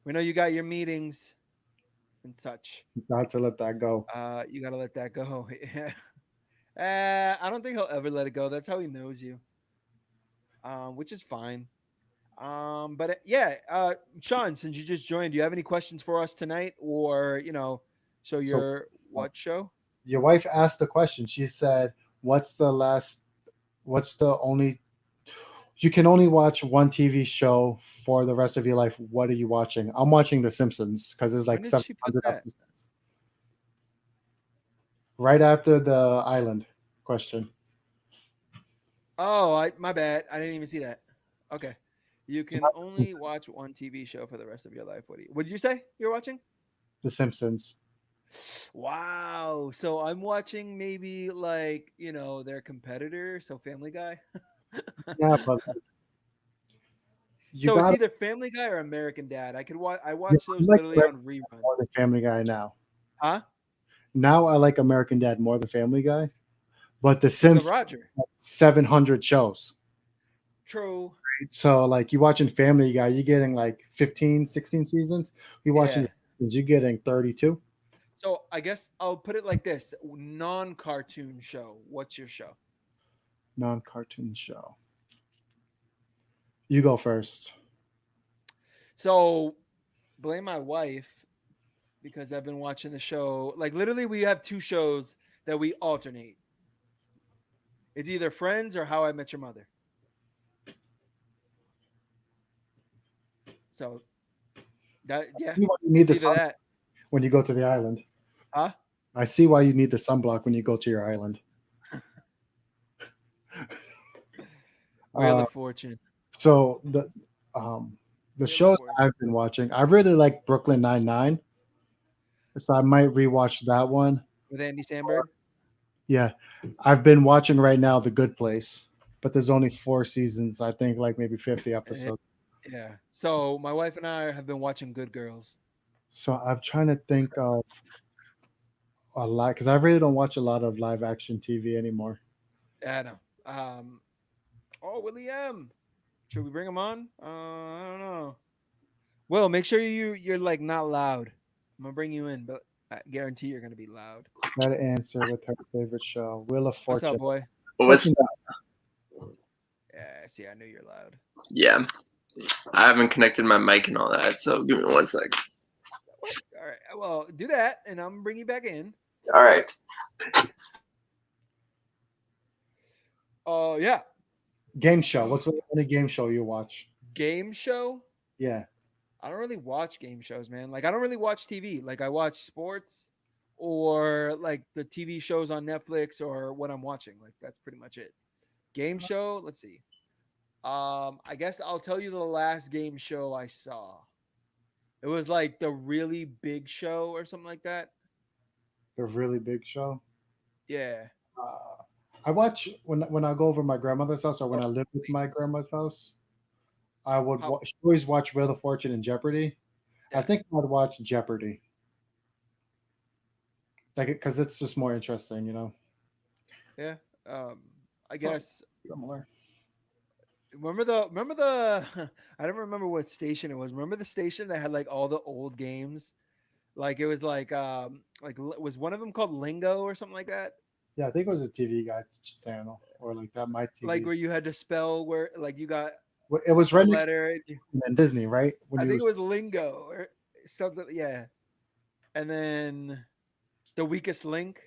We know you got your meetings and such. Not to let that go. You gotta let that go. Yeah. I don't think he'll ever let it go. That's how he knows you, which is fine. But yeah, Sean, since you just joined, do you have any questions for us tonight, or so So your uh, what show? your wife asked a question. She said, "What's the last? What's the only? You can only watch one TV show for the rest of your life. What are you watching?" I'm watching The Simpsons because there's When like did she put 700 that? episodes. Right after the island question. Oh, my bad. I didn't even see that. Okay. You So can that's The only Simpsons. watch one TV show for the rest of your life. What did you say you're watching? The Simpsons. Wow. So I'm watching maybe like, their competitor, so Family Guy. Yeah, but You So it's got either Family Guy or American Dad. I could watch. I yeah, watch I those like literally American on Dad rerun. more than Family Guy now. Huh? Now I like American Dad more than Family Guy, but The Because of Simpsons Roger. has 700 shows. True. So like you watching Family Guy, you're getting like 15, 16 seasons. You watching Yeah. The Simpsons, you're getting 32. So I guess I'll put it like this: non-cartoon show. What's your show? Non-cartoon show. You go first. So blame my wife because I've been watching the show. Like literally, we have two shows that we alternate. It's either Friends or How I Met Your Mother. So that yeah, See why you need it's the either sun that. when you go to the island. Huh? I see why you need the sunblock when you go to your island. Wheel Uh, of Fortune. so the Wheel of shows Fortune. I've been watching, I really like Brooklyn Nine Nine, so I might rewatch that one. With Andy Samberg. Yeah, I've been watching right now The Good Place, but there's only 4 seasons. I think like maybe 50 Eh, episodes. Yeah. So my wife and I have been watching Good Girls. So I'm trying to think of a lot because I really don't watch a lot of live action TV anymore. Yeah, I know. Oh, Willie M. Should we bring him on? I don't know. Will, make sure you're like not loud. I'm gonna bring you in, but I guarantee you're gonna be loud. Got to answer with her favorite show, Wheel of What's up, Fortune. boy? What's Yeah, see, I knew you're loud. yeah? I haven't connected my mic and all that, so give me 1 sec. What? All right. Well, do that, and I'm gonna bring you back in. All right. Oh yeah, Game show. What's the only game show you watch? game show. Yeah. I don't really watch game shows, man. Like I don't really watch TV. Like I watch sports or like the TV shows on Netflix or what I'm watching. Like that's pretty much it. Game show. Let's see. I guess I'll tell you the last game show I saw. It was like the really big show or something like that. The really big show. Yeah. Uh, I watch when I go over my grandmother's house or when Oh, I live with my wait. grandma's house. I would How? she always watch Wheel of Fortune and Jeopardy. I Yeah. think I'd watch Jeopardy, like because it's just more interesting, you know. Yeah. Um, I So guess similar. remember the I don't remember what station it was. Remember the station that had like all the old games? Like it was was one of them called Lingo or something like that? Yeah, I think it was a TV guy channel or like that. My Like TV. where you had to spell where like you got It was a right next letter. to Disney, right? When I you think it was, was Lingo or something. Yeah. And then the weakest link.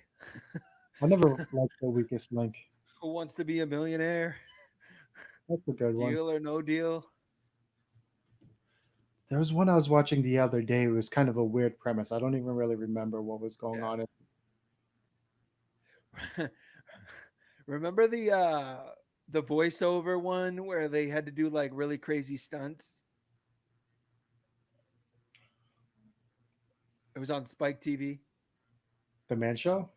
I never liked The Weakest Link. Who wants to be a millionaire? That's a good one. Deal or no deal? There was one I was watching the other day. It was kind of a weird premise. I don't even really remember what was going on. Yeah. Remember the voiceover one where they had to do like really crazy stunts? It was on Spike TV. The Man Show?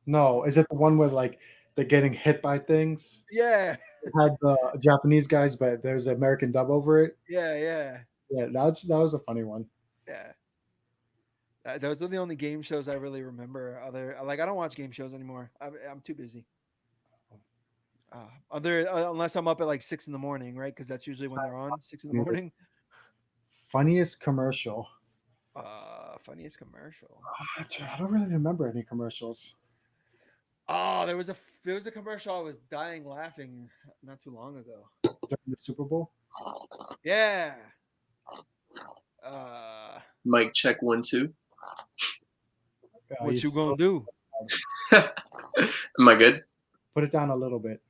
No, is it the one where like they're getting hit by things? Yeah. It had the Japanese guys, but there's an American dub over it. Yeah, yeah. Yeah, that was a funny one. Yeah. Those are the only game shows I really remember. Other like I don't watch game shows anymore. I'm too busy. Other unless I'm up at like 6 in the morning, right? Because that's usually when they're on 6 in the morning. Funniest commercial. Funniest commercial. I don't really remember any commercials. Oh, there was a commercial I was dying laughing not too long ago. During the Super Bowl. Yeah. Uh, Mic check 1 2. what you gonna do? Am I good? Put it down a little bit.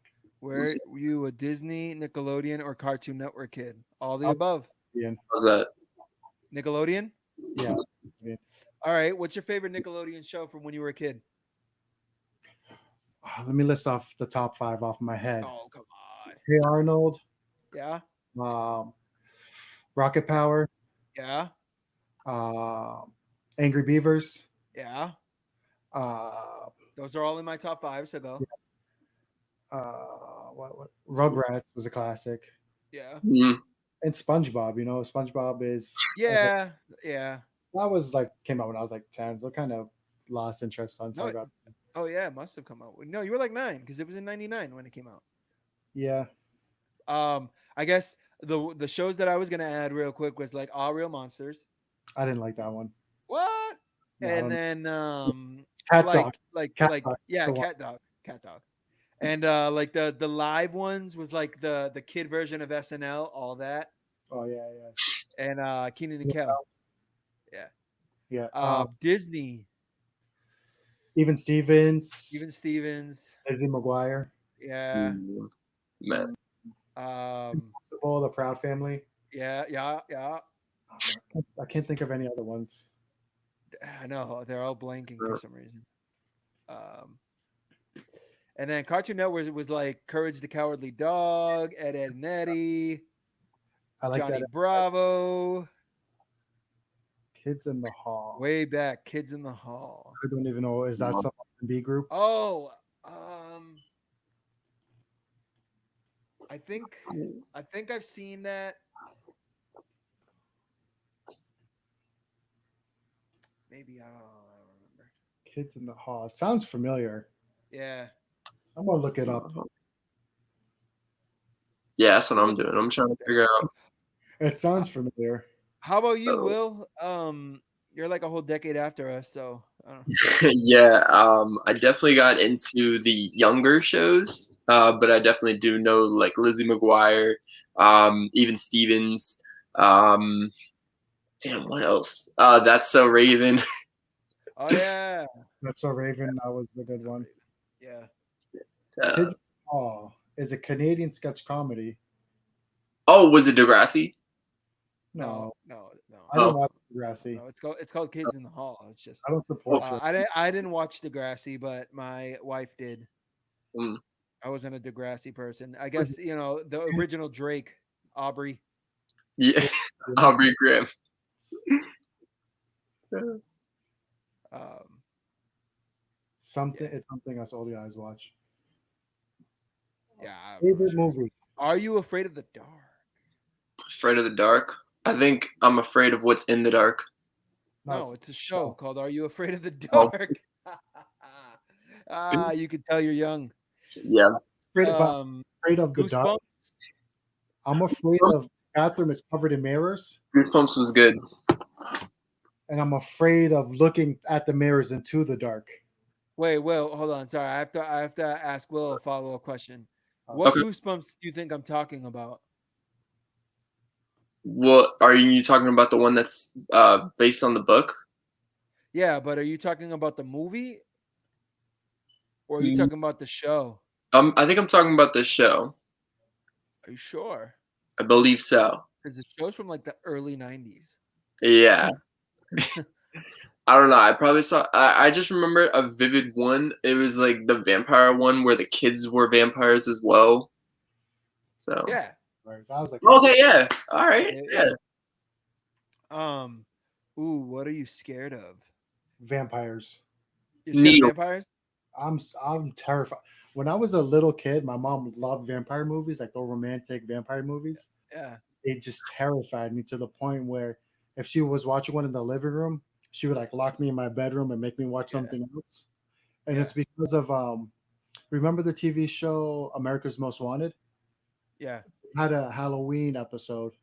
Were you a Disney, Nickelodeon, or Cartoon Network kid? All the I'll- above. Ian. How's that? Nickelodeon. Yeah. All right. What's your favorite Nickelodeon show from when you were a kid? Let me list off the top 5 off my head. Oh, come on. Hey Arnold, Yeah. Rocket Power, Yeah. uh, Angry Beavers, Yeah. uh, Those are all in my top 5. So go. what Rugrats was a classic. Yeah. Mm, And SpongeBob, SpongeBob is Yeah, yeah. that was like came out when I was like 10, so kind of lost interest until No, I got oh yeah, it must have come out. No, you were like 9 because it was in '99 when it came out. yeah. I guess the shows that I was gonna add real quick was like All Real Monsters. I didn't like that one. What? No, I And don't. then Cat Dog. Cat like Dog. yeah, The one. Cat Dog. And like the live ones was like the kid version of SNL, all that. Oh yeah, And Keenan and yeah, Kel. Yeah. yeah. Disney, Even Stevens, even Stevens. Eddie McGuire, Yeah. Mm, man. Um the Proud Family. yeah. I can't think of any other ones. I know they're all blanking for some reason. Um and then Cartoon Network was like Courage the Cowardly Dog, Ed, Ed and Eddie, I like Johnny that. Bravo, Kids in the Hall. way back, Kids in the Hall. I don't even know. Is that some B group? Oh, I think I've seen that. Maybe I don't remember. Kids in the Hall. It sounds familiar. Yeah. I'm gonna look it up. Yeah, that's what I'm doing. I'm trying to figure out. It sounds familiar. How about you, Oh. Will? You're like a whole decade after us, so I don't know. Yeah, I definitely got into the younger shows, but I definitely do know like Lizzie McGuire, even Stevens. Damn, what else? That's So Raven. Oh yeah. That's So Raven. That was a good one. Yeah. Uh, Kids in the Hall is a Canadian sketch comedy. oh, was it Degrassi? No, No. I don't watch Degrassi. No, it's called Kids in the Hall. It's just I don't support it. I didn't watch Degrassi, but my wife did. Mm. I wasn't a Degrassi person. I guess the original Drake, Aubrey. Yeah, Aubrey Graham. Um, Something. It's something us all the guys watch. yeah. Favorite movie? Are you afraid of the dark? Afraid of the dark. I think I'm afraid of what's in the dark. No, it's a show called Are You Afraid of the Oh. Dark? You can tell you're young. Yeah. Afraid of the dark. Goosebumps. I'm afraid of the bathroom is covered in mirrors, Goosebumps was good. and I'm afraid of looking at the mirrors into the dark. Wait, Will, hold on. Sorry, I have to ask Will a follow-up question. What Okay. Goosebumps do you think I'm talking about? What are you talking about? The one that's based on the book? Yeah, but are you talking about the movie, or are you Mm. talking about the show? I think I'm talking about the show. Are you sure? I believe so. Because the show's from like the early '90s. Yeah. I don't know. I probably saw. I just remember a vivid one. It was like the vampire one where the kids were vampires as well. So Yeah. I was like, okay, yeah, all right, yeah. Ooh, what are you scared of? vampires. You're scared Neil. of vampires? I'm terrified. When I was a little kid, my mom loved vampire movies, like the romantic vampire movies. Yeah. It just terrified me to the point where if she was watching one in the living room, she would like lock me in my bedroom and make me watch something else. And it's because of remember the TV show America's Most Wanted? Yeah. Had a Halloween episode,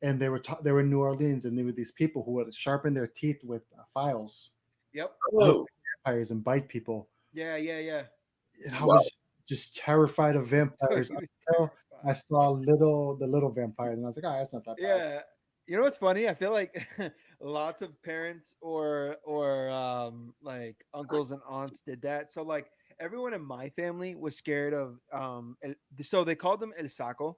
and they were in New Orleans, and there were these people who would sharpen their teeth with files, Yep. Oh, vampires, and bite people. Yeah. And I Wow. was just terrified of vampires So he was until I terrified. saw the little vampire, and I was like, oh, that's not that bad. Yeah. You know what's funny? I feel like lots of parents or like uncles and aunts did that. So like everyone in my family was scared of so they called him El Saco.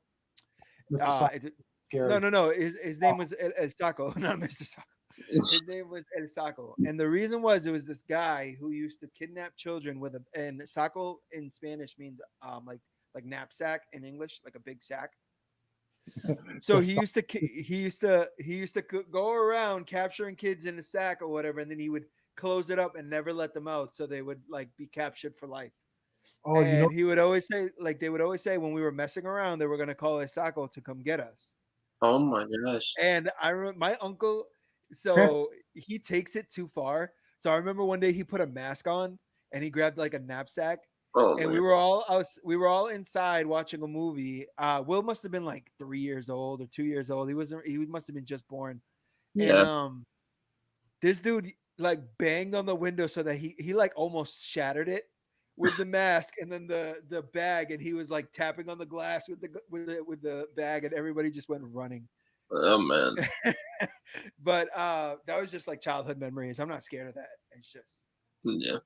Mr. Sock, scary. No. His name was El Saco, not Mr. Saco. His name was El Saco, and the reason was it was this guy who used to kidnap children with and Saco in Spanish means like knapsack in English, like a big sack. So he used to go around capturing kids in a sack or whatever, and then he would close it up and never let them out, so they would like be captured for life. Oh, And he would always say, like they would always say when we were messing around, they were gonna call El Saco to come get us. Oh my gosh. And I remember my uncle, so he takes it too far. So I remember one day he put a mask on and he grabbed like a knapsack, Oh and man. we were all inside watching a movie. Will must have been like 3 years old or 2 years old. He must have been just born. And Yeah. this dude like banged on the window so that he like almost shattered it with the mask and then the bag, and he was like tapping on the glass with the bag, and everybody just went running. Oh man. But that was just like childhood memories. I'm not scared of that. It's just Yeah.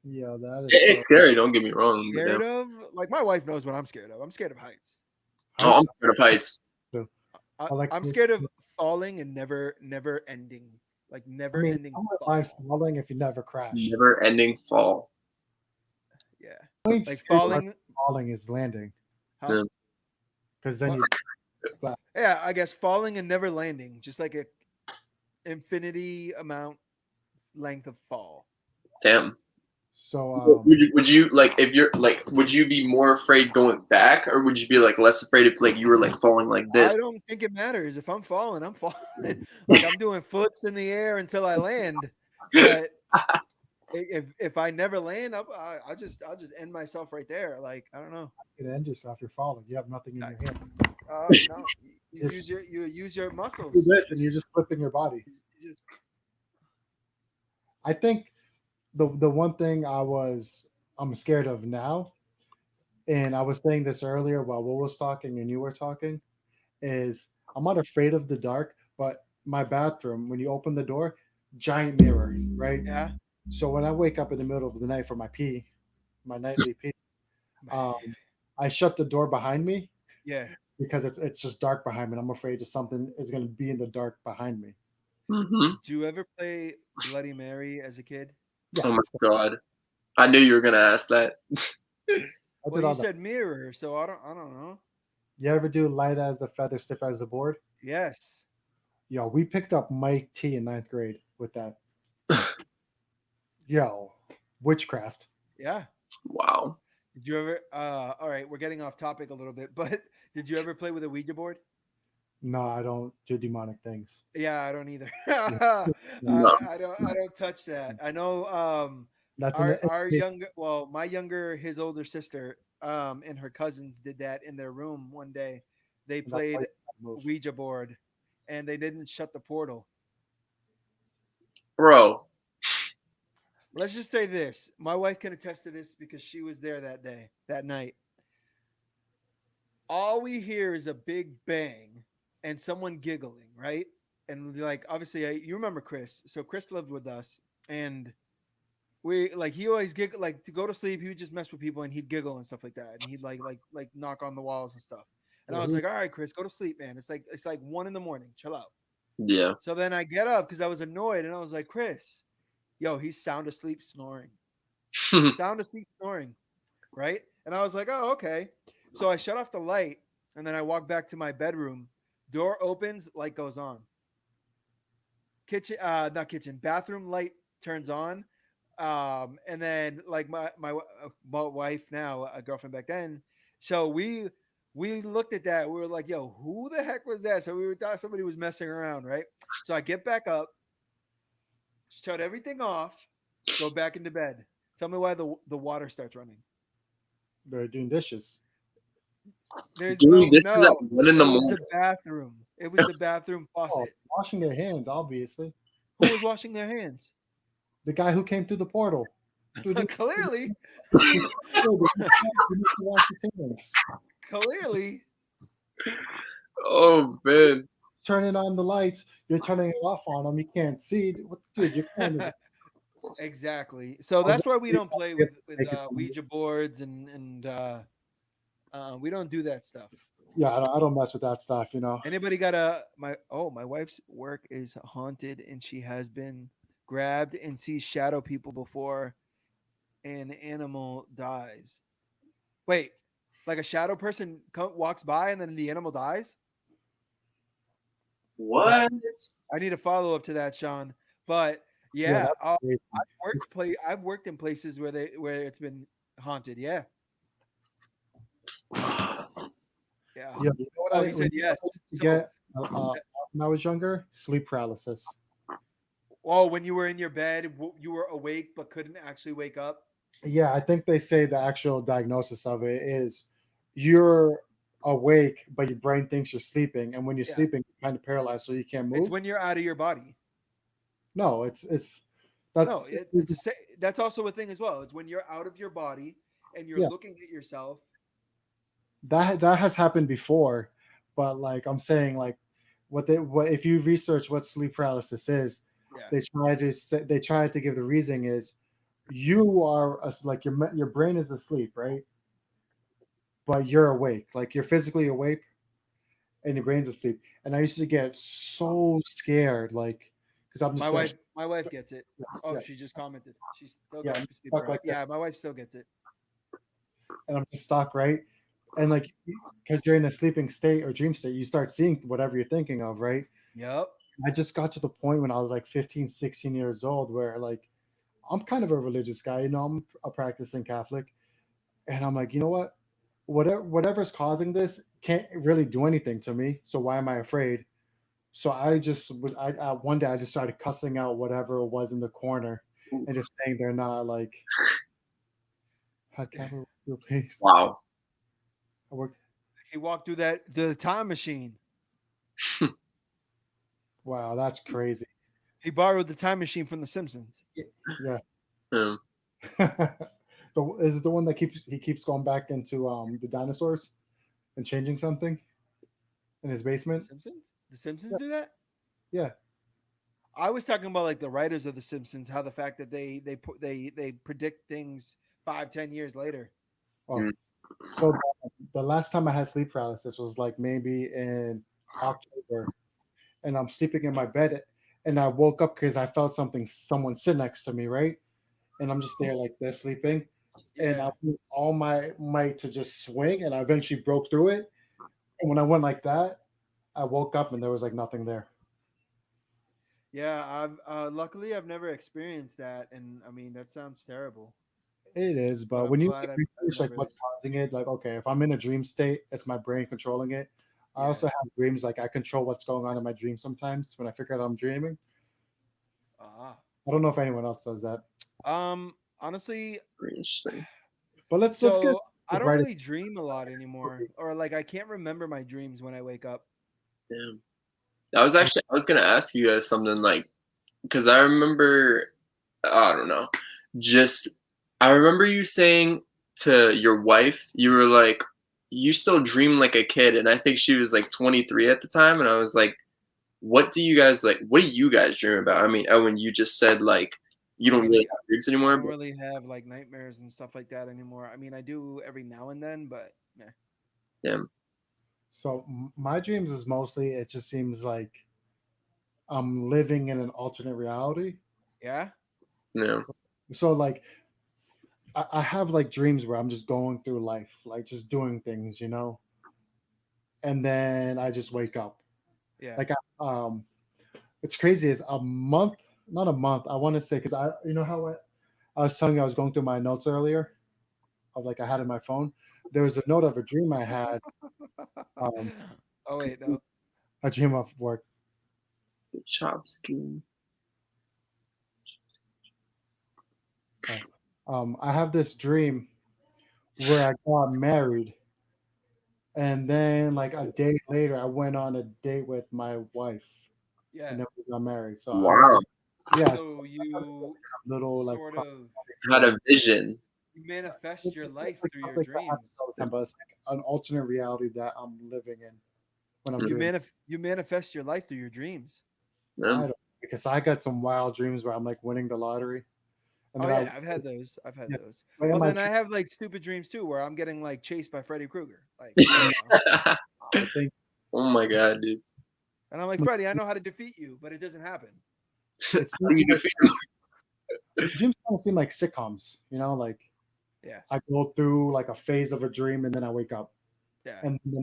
Yeah, that is It's so scary. Don't get me wrong. But scared of, like, my wife knows what I'm scared of. I'm scared of heights. oh, I'm scared of heights. I like I'm this- scared of falling and never ending, like I never mean, ending. I wouldn't mind falling if you never crash. Never ending fall. Yeah, Only like scary part falling. of falling is landing, Huh? because then you Yeah, I guess falling and never landing, just like a infinity amount length of fall. Damn. so Would you like if you're like would you be more afraid going back, or would you be like less afraid if like you were like falling like this? I don't think it matters if I'm falling. I'm falling. Like, I'm doing flips in the air until I land. But if I never land up, I'll just end myself right there. Like, I don't know. you can end yourself. You're falling. You have nothing in your hand. No, you use your muscles. Do this, and you're just flipping your body. You just- I think the one thing I'm scared of now, and I was saying this earlier while Will was talking and you were talking, is I'm not afraid of the dark, but my bathroom, when you open the door, giant mirror, right? yeah. So when I wake up in the middle of the night for my nightly pee, I shut the door behind me Yeah. because it's just dark behind me. And I'm afraid that something is going to be in the dark behind me. Mm-hmm. Do you ever play Bloody Mary as a kid? Oh my god. I knew you were gonna ask that. Well, you said mirror, so I don't know. You ever do light as a feather, stiff as a board? Yes. Yo, we picked up Mike T in 9th grade with that. Yo, witchcraft. Yeah. Wow. Did you ever? All right, we're getting off topic a little bit, but did you ever play with a Ouija board? No, I don't do demonic things. Yeah, I don't either. No. I don't touch that. I know. That's Our younger, well, my younger, his older sister, and her cousins did that in their room one day. They played Ouija board, and they didn't shut the portal. Bro. Let's just say this: my wife can attest to this because she was there that night. All we hear is a big bang and someone giggling, right? And like, obviously, you remember Chris. So Chris lived with us, and he always giggle, like, to go to sleep. He would just mess with people and he'd giggle and stuff like that, and he'd like knock on the walls and stuff. And I was like, all right, Chris, go to sleep, man. It's like 1 a.m. Chill out. Yeah. So then I get up because I was annoyed, and I was like, Chris, yo, he's sound asleep snoring. Sound asleep snoring, right? And I was like, oh, okay. So I shut off the light, and then I walk back to my bedroom. Door opens, light goes on. Bathroom light turns on. And then like my wife now, a girlfriend back then. So we looked at that. We were like, yo, who the heck was that? So we thought somebody was messing around, right? So I get back up, shut everything off, go back into bed. Tell me why the water starts running. They're doing dishes. There's Doing dishes no, at 1 a.m. it was the bathroom. It was the bathroom faucet. Washing their hands, obviously. Who was washing their hands? The guy who came through the portal. Clearly. Clearly. Oh man. Turning on the lights, you're turning it off on them. You can't see. What, dude, you're playing. Exactly. So that's why we don't play with Ouija boards and we don't do that stuff. Yeah, I don't mess with that stuff. You know. Anybody got my wife's work is haunted, and she has been grabbed and sees shadow people before an animal dies. Wait, like a shadow person walks by and then the animal dies? What? I need a follow up to that, Sean. But yeah, I've worked in places where it's been haunted. Yeah. Yeah. You know what he said yes. when I was younger, sleep paralysis. Oh, when you were in your bed, you were awake but couldn't actually wake up. Yeah, I think they say the actual diagnosis of it is you're awake, but your brain thinks you're sleeping, and when you're Yeah, sleeping, you're kind of paralyzed, so you can't it's move. when you're out of your body. No, it's that. No, it's a, that's also a thing as well. It's when you're out of your body and you're Yeah, looking at yourself. that has happened before, but like I'm saying, like what if you research what sleep paralysis is, Yeah, they try to give the reasoning is you are like your brain is asleep, right? But you're awake, like you're physically awake and your brain's asleep. And I used to get so scared, like because I'm my just there, wife, my wife gets it. Oh, yeah, she just commented. She's still yeah, got I'm sleep stuck paralysis. like that, Yeah, my wife still gets it. and I'm just stuck, right? And like because you're in a sleeping state or dream state, you start seeing whatever you're thinking of, right? Yep. I just got to the point when I was like 15, 16 years old where like I'm kind of a religious guy, I'm a practicing Catholic, and I'm like, you know what? Whatever's causing this can't really do anything to me. So why am I afraid? So I one day I just started cussing out whatever it was in the corner and just saying they're not like how can I please. Wow. I worked. He walked through the time machine. Wow, that's crazy. He borrowed the time machine from The Simpsons. Yeah. Um, Is it the one that keeps going back into the dinosaurs and changing something in his The basement? Simpsons? The Simpsons Yeah. do that? Yeah. I was talking about like the writers of The Simpsons, how the fact that they predict things 5, 10 years later. Oh, mm, so the last time I had sleep paralysis was like maybe in October, and I'm sleeping in my bed, and I woke up because I felt someone sit next to me, right? And I'm just there like this sleeping, and I Yeah. put all my might to just swing, and I eventually broke through it. And when I went like that, I woke up and there was like nothing there. Yeah, I've luckily I've never experienced that, and I mean that sounds terrible. It is, But but I'm when you glad I've research like never. what's causing it, like okay, if I'm in a dream state, it's my brain controlling it. I Yeah. also have dreams like I control what's going on in my dreams sometimes when I figure out I'm dreaming. Ah. I don't know if anyone else does that. Honestly, very interesting. But let's get so the I don't brightest. really dream a lot anymore, or like I can't remember my dreams when I wake up. Yeah. I was gonna ask you guys something like because I remember I don't know. Just I remember you saying to your wife, you were like, you still dream like a kid, and I think she was like 23 at the time, and I was like, what do you guys dream about? I mean, Owen, you just said like you I don't don't really really, have dreams I anymore, don't but really have like nightmares and stuff like that anymore. I mean, I do every now and then, but yeah, yeah. So my dreams is mostly it just seems like I'm living in an alternate reality. yeah, Yeah. So like I have like dreams where I'm just going through life, like just doing things, and then I just wake up. yeah. Like it's crazy. Is a month, not a month. I want to say because how I was telling you I was going through my notes earlier of like I had in my phone. There was a note of a dream I had, um, Oh wait, no. a dream of work. Chopsky. I have this dream where I got married, and then like a day later, I went on a date with my wife, Yeah. and then we got married. So I have Wow. this, yeah, so So you little like sort of I had a vision. you manifest it's your it's life like through your something that happens dreams. all the time, but it's like an alternate reality that I'm living in when I'm dreaming. You manifest your life through your dreams. I Yeah. don't because I got some wild dreams where I'm like winning the lottery, and Oh then I yeah, I've had those. I've had yeah, those. but in Well, my then I dream, have like stupid dreams too, where I'm getting like chased by Freddy Krueger, I think Oh my god, dude. and I'm like, Freddy, I know how to defeat you, but it doesn't happen. it How seems do you like defeat him? dreams kind of seem like sitcoms, like Yeah, I go through like a phase of a dream and then I wake up, yeah. and the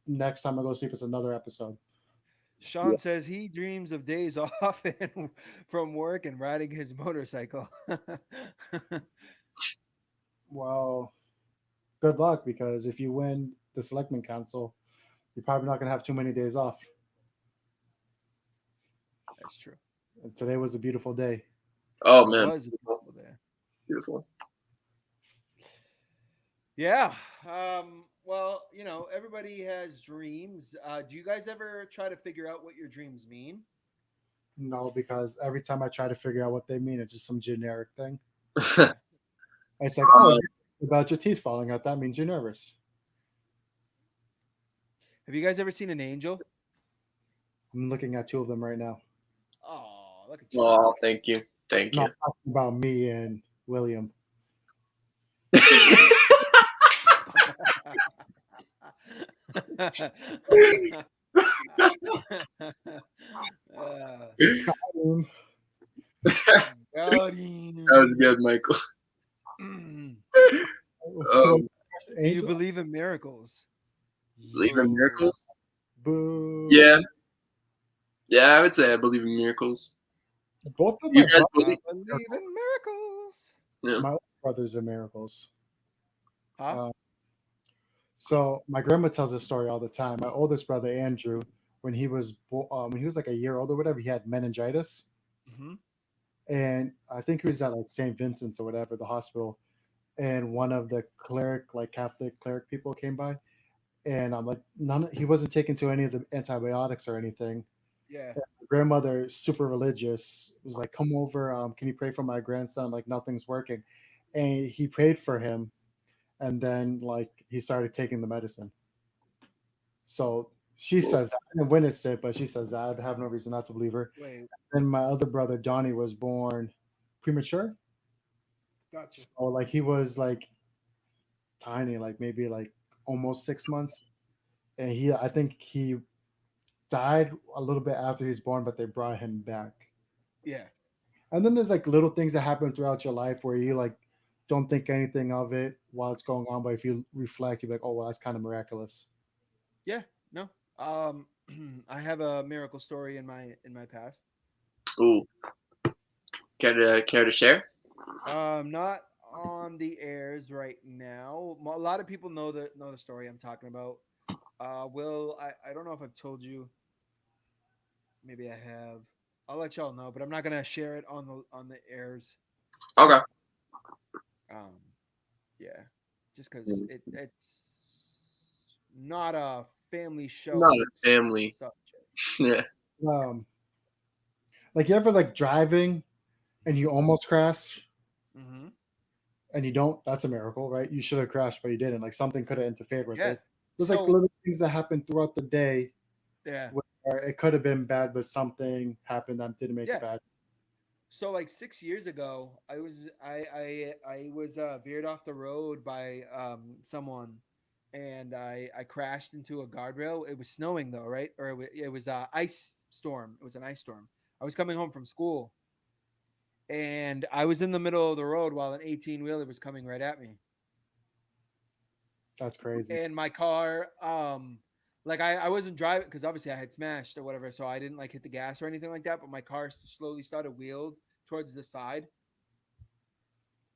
next time I go to sleep it's another episode. Yeah. Sean says he dreams of days off and from work and riding his motorcycle. Well, good luck because if you win the selectman council, you're probably not gonna have too many days off. That's true. And today was a beautiful day. Oh It man, was a beautiful day. beautiful. Yeah. Well, everybody has dreams. Do you guys ever try to figure out what your dreams mean? No, because every time I try to figure out what they mean, it's just some generic thing. Yeah. It's like, oh, about your teeth falling out. That means you're nervous. Have you guys ever seen an angel? I'm looking at two of them right now. Oh, look at you. Oh, thank you, thank I'm you. not talking about me and William. Got That was him. good, Michael. What, Do you Angel? believe in miracles? Believe in miracles? Boo. Yeah, I would say I believe in miracles. Both of You my, guys bro- I believe? believe in miracles. Yeah. my older brothers are miracles. Huh? So my grandma tells this story all the time. My oldest brother Andrew, when he was like a year old or whatever, he had meningitis, Hmm. and I think he was at like St. Vincent's or whatever, the hospital. And one of the cleric, like Catholic cleric people, came by, and I'm like, he wasn't taken to any of the antibiotics or anything. Yeah. My grandmother, super religious, was like, "Come over. Can you pray for my grandson? Like nothing's working." And he prayed for him, and then like he started taking the medicine. So she says that. I didn't witness it, but she says that. I'd have no reason not to believe her. Wait. Then my other brother Donnie was born premature, Gotcha. or like he was like tiny, like maybe like almost 6 months, and I think he died a little bit after he was born, but they brought him back. Yeah. And then there's like little things that happen throughout your life where you like don't think anything of it while it's going on, but if you reflect, you're like, oh well, that's kind of miraculous. Yeah. No. I have a miracle story in my past. Ooh, care to share? Not on the airs right now. A lot of people know the story I'm talking about. Will I don't know if I've told you. Maybe I have. I'll let y'all know, but I'm not gonna share it on the airs. Okay. Um, yeah, just because it's not a family show Not a family. subject. Yeah. Um, like you ever like driving and you almost crash Mm-hmm. and you don't, that's a miracle, right? You should have crashed, but you didn't. Like something could have interfered with Yeah. it. There's like So little things that happen throughout the day yeah, where it could have been bad, but something happened that didn't make yeah. it bad. So like 6 years ago, I was veered off the road by someone, and I crashed into a guardrail. It was snowing though, right? Or it was a ice storm. It was an ice storm. I was coming home from school, and I was in the middle of the road while an 18 wheeler was coming right at me, That's crazy. and my car like I wasn't driving because obviously I had smashed or whatever, so I didn't like hit the gas or anything like that, but my car slowly started wheeled towards the side,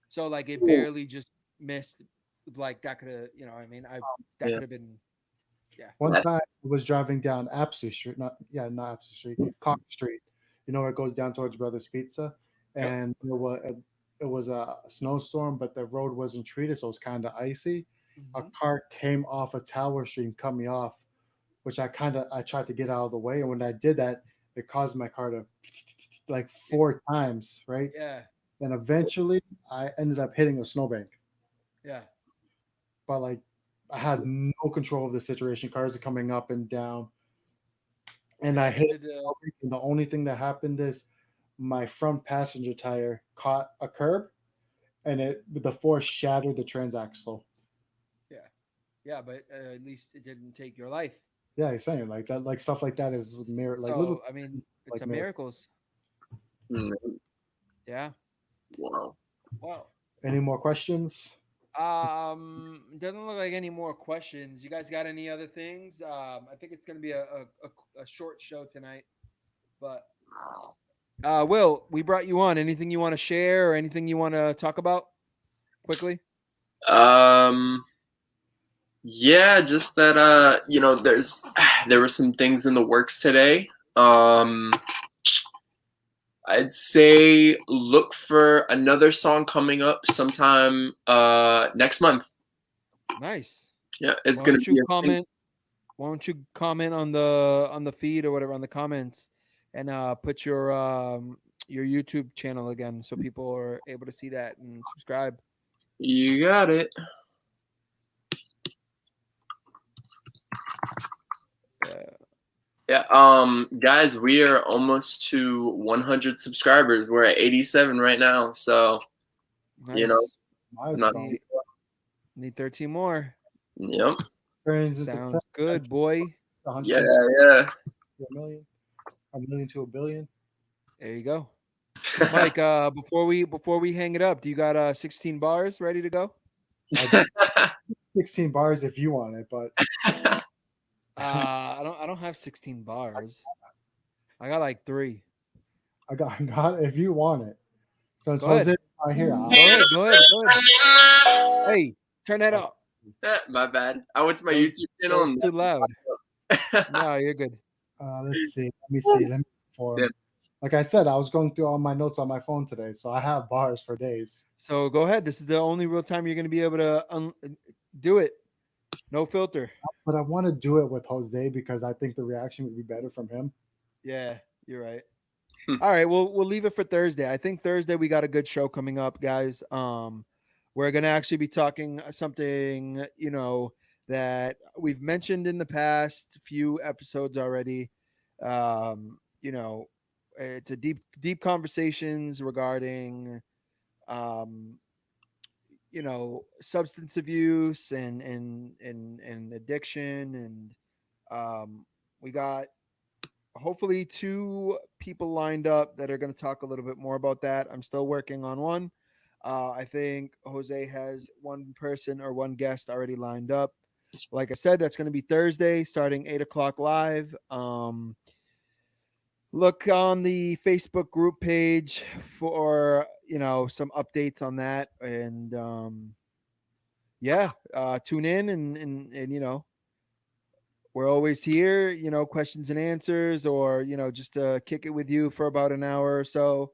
so like it barely just missed. Like that could have, what I mean, I that Yeah. could have been, yeah. One time I was driving down Apsley Street, not Apsley Street, Cock Street. You know where it goes down towards Brothers Pizza, Yep. and it was a snowstorm, but the road wasn't treated, so it was kind of icy. A Mhm. car came off a Tower Street and cut me off, which I tried to get out of the way, and when I did that, it caused my car to like 4 times, right? Yeah, And eventually, I ended up hitting a snowbank. yeah. But like, I had no control of the situation. Cars are coming up and down, and I hit. Did, And the only thing that happened is my front passenger tire caught a curb, and the force shattered the transaxle. yeah, but at least it didn't take your life. Yeah, he's saying like that, like stuff like that is like little So I mean, it's like a mir- miracles. Mm, Yeah. wow. Wow. Any more questions? Doesn't look like any more questions. You guys got any other things? I think it's gonna be a short show tonight. But Will, we brought you on. Anything you want to share or anything you want to talk about quickly? Yeah, just that there were some things in the works today. I'd say look for another song coming up sometime next month. Nice. Yeah, it's Why gonna don't be you a thing. comment? Why don't you comment on the feed or whatever on the comments, and put your YouTube channel again so people are able to see that and subscribe. You got it. Yeah. Yeah, guys, we are almost to 100 subscribers. We're at 87 right now, so you know, Nice. not Milestone. Need 13 more. yep, Turns into Sounds good, boy. 100 yeah, to yeah. a million to a billion. There you go. Mike, before we hang it up, do you got 16 bars ready to go? 16 bars if you want it, but I don't have 16 bars. I got like 3. I got if you want it. Since Go ahead. Jose right here, Go ahead. Go ahead. Go ahead. Hey, turn that up. My bad. I went to my That was, YouTube that channel was and too loud. No, you're good. let's see. Let me see. Let me for Yeah. like I said, I was going through all my notes on my phone today, so I have bars for days. So go ahead. This is the only real time you're going to be able to do it. No filter. But I want to do it with Jose because I think the reaction would be better from him. Yeah, you're right. All right, we'll leave it for Thursday. I think Thursday we got a good show coming up, guys. We're gonna actually be talking something, that we've mentioned in the past few episodes already. You know, it's a deep conversations regarding, um, substance abuse and addiction, and we got hopefully 2 people lined up that are going to talk a little bit more about that. I'm still working on one. I think Jose has one person or one guest already lined up. Like I said, that's going to be Thursday, starting 8 o'clock live. Look on the Facebook group page for some updates on that, and yeah, tune in and we're always here, questions and answers, or just to kick it with you for about an hour or so.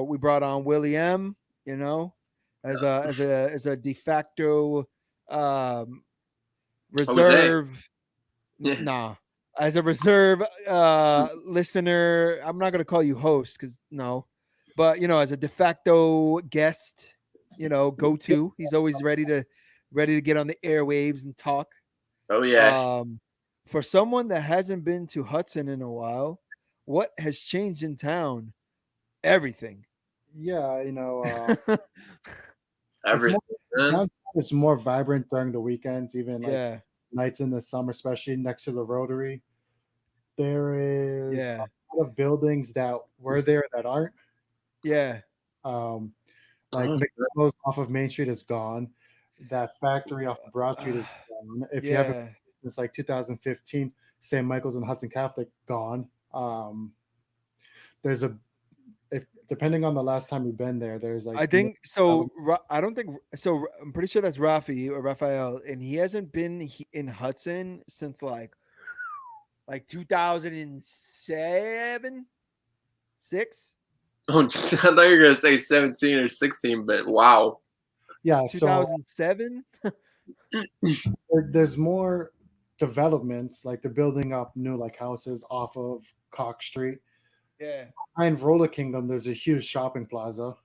We brought on William, as a de facto um, Jose. reserve. Yeah. Nah, as a reserve listener. I'm not gonna call you host because no, but as a de facto guest, go to. He's always ready to get on the airwaves and talk. Oh yeah. Um, for someone that hasn't been to Hudson in a while, what has changed in town? Everything. Yeah, it's Everything. more Man. downtown is more vibrant during the weekends, even like Yeah. nights in the summer, especially next to the Rotary. There is Yeah. a lot of buildings that were there that aren't. Yeah. Um, like Oh, McDonald's off of Main Street is gone. That factory off of Broad Street is gone. If you haven't Yeah. since like 2015, St. Michael's and Hudson Catholic gone. There's a if depending on the last time you've been there, there's like I think so. I don't think so. I'm pretty sure that's Rafi or Raphael, and he hasn't been in Hudson since like 2007, 6, oh, I thought you were gonna say 17 or 16, but wow. yeah. So 2007. there's more developments like they're building up new like houses off of Cox Street. Yeah. Behind Roller Kingdom, there's a huge shopping plaza.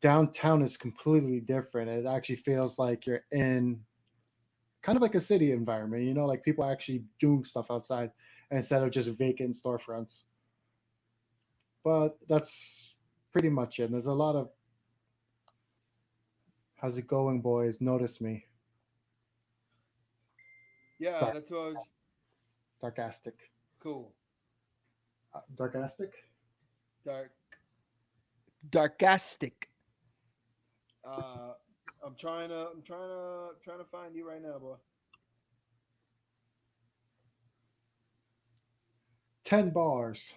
Downtown is completely different. It actually feels like you're in kind of like a city environment, like people actually doing stuff outside instead of just vacant storefronts. But that's pretty much it. There's a lot of how's it going, boys? Notice me. Yeah, that's what I was. Darkastic. Cool. Darkastic? Darkastic. I'm trying to find you right now, boy. 10 bars.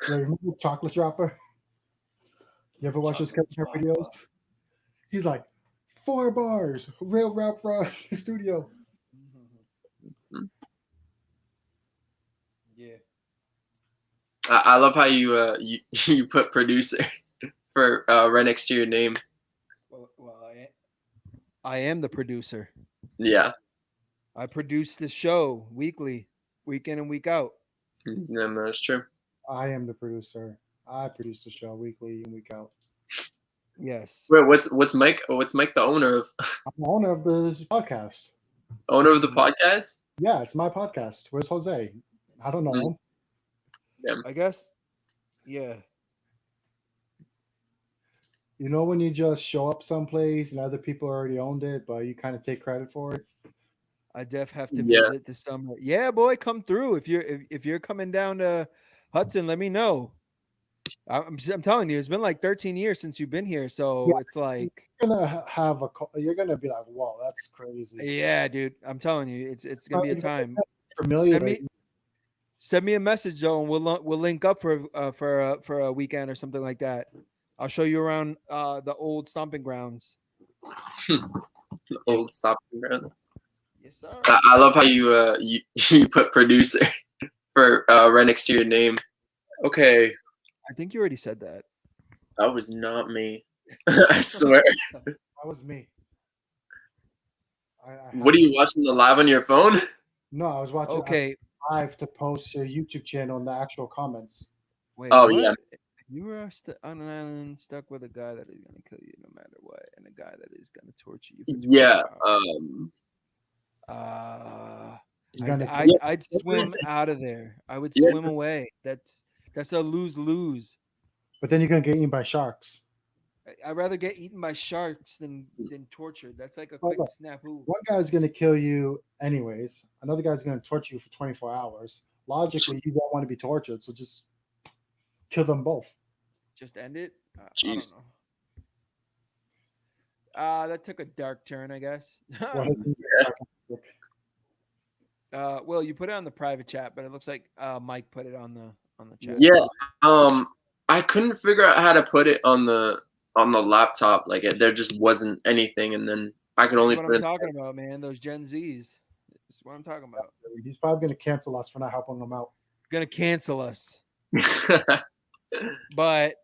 Like, remember Chocolate Dropper? You ever watch those Kevin Hart videos? He's like, 4 bars, real rap rock studio. Yeah. I love how you put producer for right next to your name. Well, I am the producer. Yeah, I produce this show weekly, week in and week out. yeah, that's true. I am the producer. I produce the show weekly and week out. Yes. Wait, what's Mike? What's Mike the owner of I'm the owner of this podcast. owner of the Mhm. podcast? Yeah, it's my podcast. Where's Jose? I don't know Mm. him. Yeah. I guess. Yeah. You know when you just show up someplace and other people already owned it, but you kind of take credit for it? I def have to Yeah. visit this summer. Yeah, boy, come through. If you're coming down to Hudson, let me know. I'm telling you, it's been like 13 years since you've been here, so Yeah. it's like, You're gonna be like, whoa, that's crazy. yeah, dude. I'm telling you, it's gonna be a time. Familiar. Send me a message though, and we'll link up for a weekend or something like that. I'll show you around the old stomping grounds. Old stopping grounds. Yes, sir. I love how you put producer for right next to your name. Okay, I think you already said that. that was not me. I swear. That was me. What are you watching the live on your phone? No, I was watching Okay. live to post your YouTube channel in the actual comments. Wait. Oh, what? yeah. You were on an island stuck with a guy that is gonna kill you no matter what, and a guy that is gonna torture you. For 24 Yeah. hours. You're gonna I'd swim out of there. I would Yeah. swim away. That's a lose. but then you're gonna get eaten by sharks. I'd rather get eaten by sharks than tortured. That's like a quick look. snafu. One guy's gonna kill you anyways. Another guy's gonna torture you for 24 hours. Logically, you don't want to be tortured, so just kill them both. Just end it. I Jeez. don't know. That took a dark turn, I guess. What is Well, you put it on the private chat, but it looks like Mike put it on the chat. Yeah. I couldn't figure out how to put it on the laptop. Like there just wasn't anything, and then I could That's only what put I'm it. talking about, man. Those Gen Zs. That's what I'm talking about. He's probably gonna cancel us for not helping him out. Gonna cancel us. But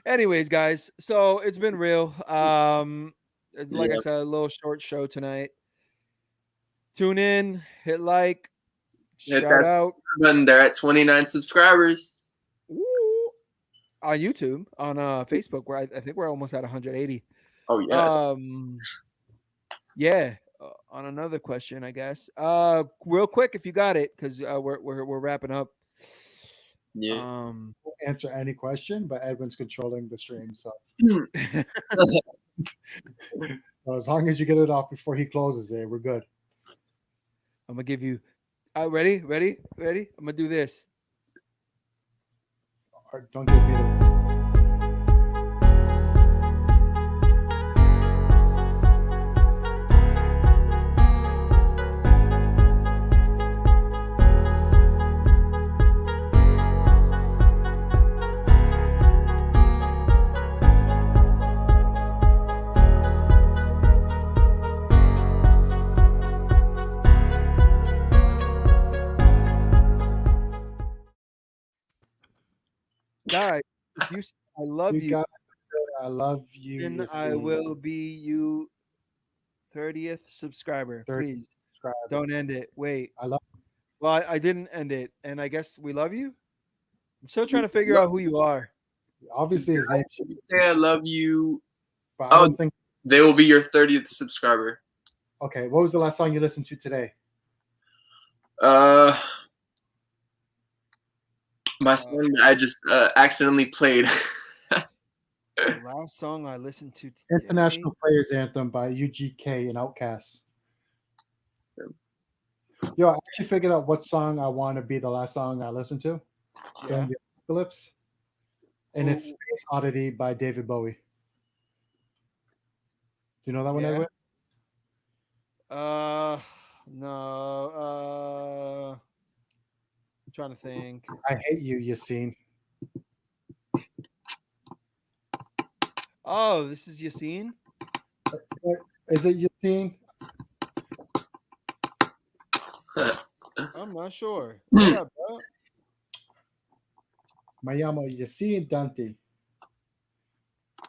anyways, guys, so it's been real. Like I Yeah. said, a little short show tonight. Tune in, hit like, Hit shout that out. button. They're at 29 subscribers. Woo, on YouTube, on Facebook, where I think we're almost at 180. Oh yes. Yeah. On another question, I guess. Real quick, if you got it, because we're wrapping up. Yeah. We'll answer any question, but Edwin's controlling the stream, so as long as you get it off before he closes it, we're good. I'm gonna give you. Ready? I'm gonna do this. Or don't give me the. Guys, I love you. Got it. I love you. And I Yassine. will be you 30th subscriber. 30th Please subscriber. don't end it. Wait. I love. Well, I didn't end it, and I guess we love you. I'm still trying to figure out who you are. Obviously, his name should be. Say I love you. But I don't think. They will be your 30th subscriber. Okay, what was the last song you listened to today? My song that I just accidentally played. The last song I listened to today, International Players Anthem by UGK and Outkast. Yo, I actually figured out what song I want to be the last song I listen to. Yeah. The Apocalypse. And it's Ooh. Space Oddity by David Bowie. Do you know that one, Yeah. Edwin? No. I'm trying to think. I hate you, Yassine. Oh, this is Yassine. Is it Yassine? I'm not sure. What up, bro? Me llamo Yasin Dante.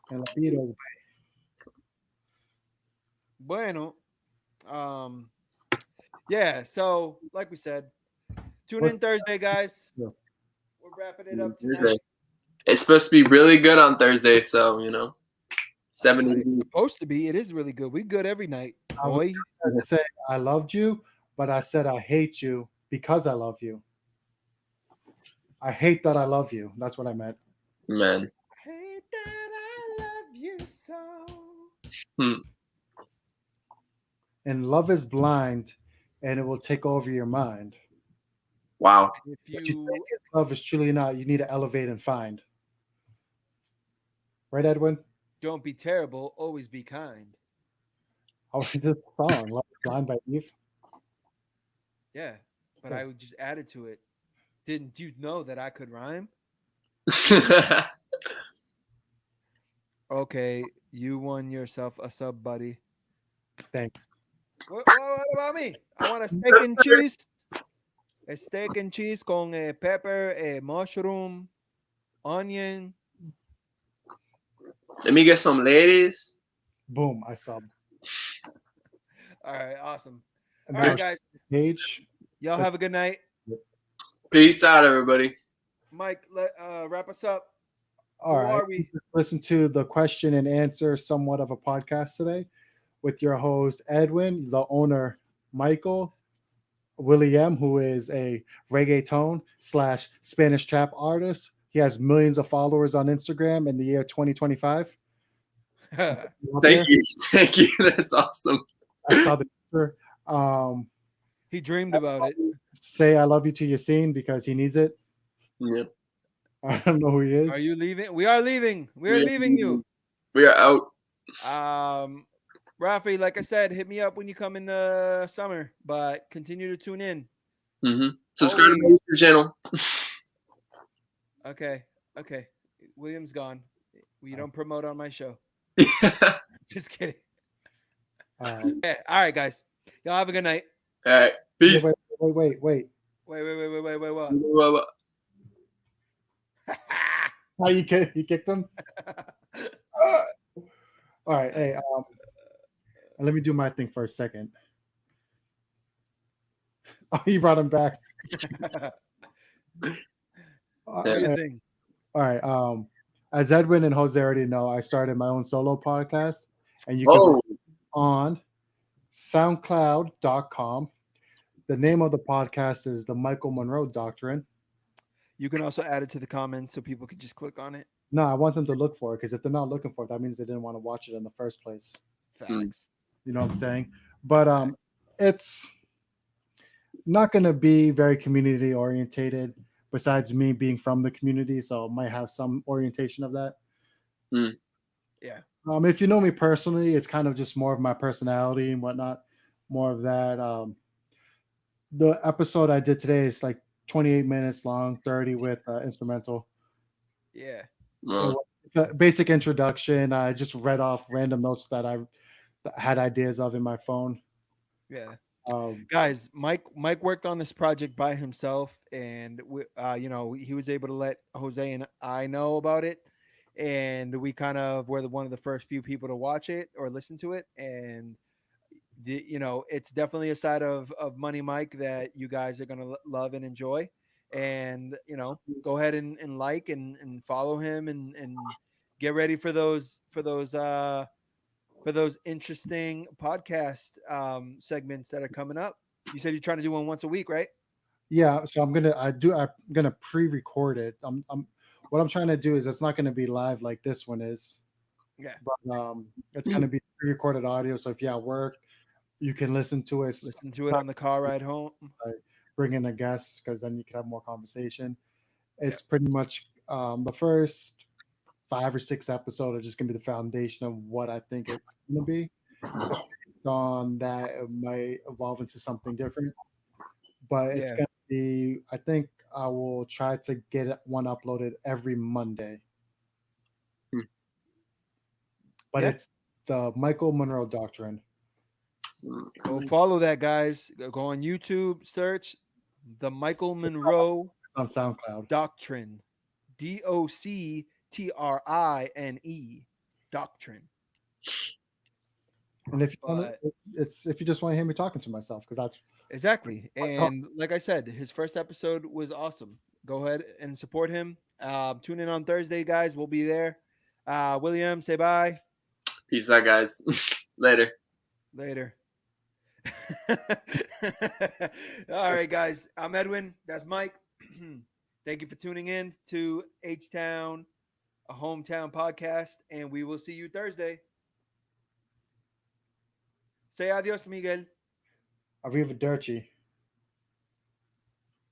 And Lapido is Bueno, yeah. So, like we said, tune in What's- Thursday, guys. Yeah. We're wrapping it up Thursday. tonight. It's supposed to be really good on Thursday, so 70 It's degrees. supposed to be. It is really good. We good every night, I was boy. going to say I loved you, but I said I hate you because I love you. I hate that I love you. That's what I meant. Man. Hate that I love you so. And love is blind, and it will take over your mind. Wow. If What you you think is love is truly not. You need to elevate and find. Right, Edwin? don't be terrible, always be kind. Oh, this song, "Love is Blind" by Eve. Yeah, but Yeah. I would just added to it. Didn't you know that I could rhyme? Okay, you won yourself a sub, buddy. Thanks. What about me? I want a steak and cheese. A steak and cheese con a pepper, a mushroom, onion. Let me get some ladies. Boom, I sub. All right, awesome. And All now right, guys. Page. Y'all have a good night. Peace out, everybody. Mike, wrap us up. All Who right. are we? Listen to the question and answer, somewhat of a podcast today, with your host Edwin, the owner Michael, William, who is a reggaeton / Spanish trap artist. He has millions of followers on Instagram in the year 2025. Thank you. Thank you. That's awesome. I saw the picture. He dreamed about it. Say I love you to Yassine because he needs it. Yep. I don't know who he is. Are you leaving? We are leaving. We are leaving you. We are out. Rafi, like I said, hit me up when you come in the summer, but continue to tune in. Subscribe to my YouTube channel. Okay. William's gone. We don't promote on my show. Just kidding. Yeah. All right, guys. Y'all have a good night. All right. Peace. Wait. Wait. What? How you kicked him? All right. Hey, let me do my thing for a second. Oh, you brought him back. Do your thing. All right. As Edwin and Jose already know, I started my own solo podcast, and you can on SoundCloud.com. The name of the podcast is The Michael Monroe Doctrine. You can also add it to the comments so people can just click on it. No, I want them to look for it because if they're not looking for it, that means they didn't want to watch it in the first place. Facts. You know what I'm saying? But it's not going to be very community orientated. Besides me being from the community, so it might have some orientation of that. Yeah. If you know me personally, it's kind of just more of my personality and whatnot. More of that. The episode I did today is like 28 minutes long, 30 with instrumental. Yeah. It's a basic introduction. I just read off random notes that I had ideas of in my phone. Yeah. Guys, Mike worked on this project by himself, and he was able to let Jose and I know about it, and we kind of were one of the first few people to watch it or listen to it, and it's definitely a side of Money Mike that you guys are gonna love and enjoy, and go ahead and like and follow him and get ready for those interesting podcast segments that are coming up. You said you're trying to do one once a week, right? Yeah, so I'm gonna pre-record it. What I'm trying to do is it's not gonna be live like this one is. Yeah. But it's gonna be pre-recorded audio. So if you're at work, you can listen to it. Listen to it on the car ride home. Bring in a guest because then you can have more conversation. It's pretty much the first 5 or 6 episodes are just gonna be the foundation of what I think it's gonna be. On that, it might evolve into something different, but it's gonna be. I think I will try to get one uploaded every Monday. But it's the Michael Monroe Doctrine. Go follow that, guys. Go on YouTube, search the Michael Monroe on SoundCloud Doctrine. Doctrine. Doctrine. And if you want But to, it's if you just want to hear me talking to myself, because that's exactly. And like I said, his first episode was awesome. Go ahead and support him. Tune in on Thursday, guys. We'll be there. William, say bye. Peace out, guys. Later. Later. All right, guys. I'm Edwin. That's Mike. Thank you for tuning in to H Town, a hometown podcast, and we will see you Thursday. Say adios, Miguel. Arrivederci.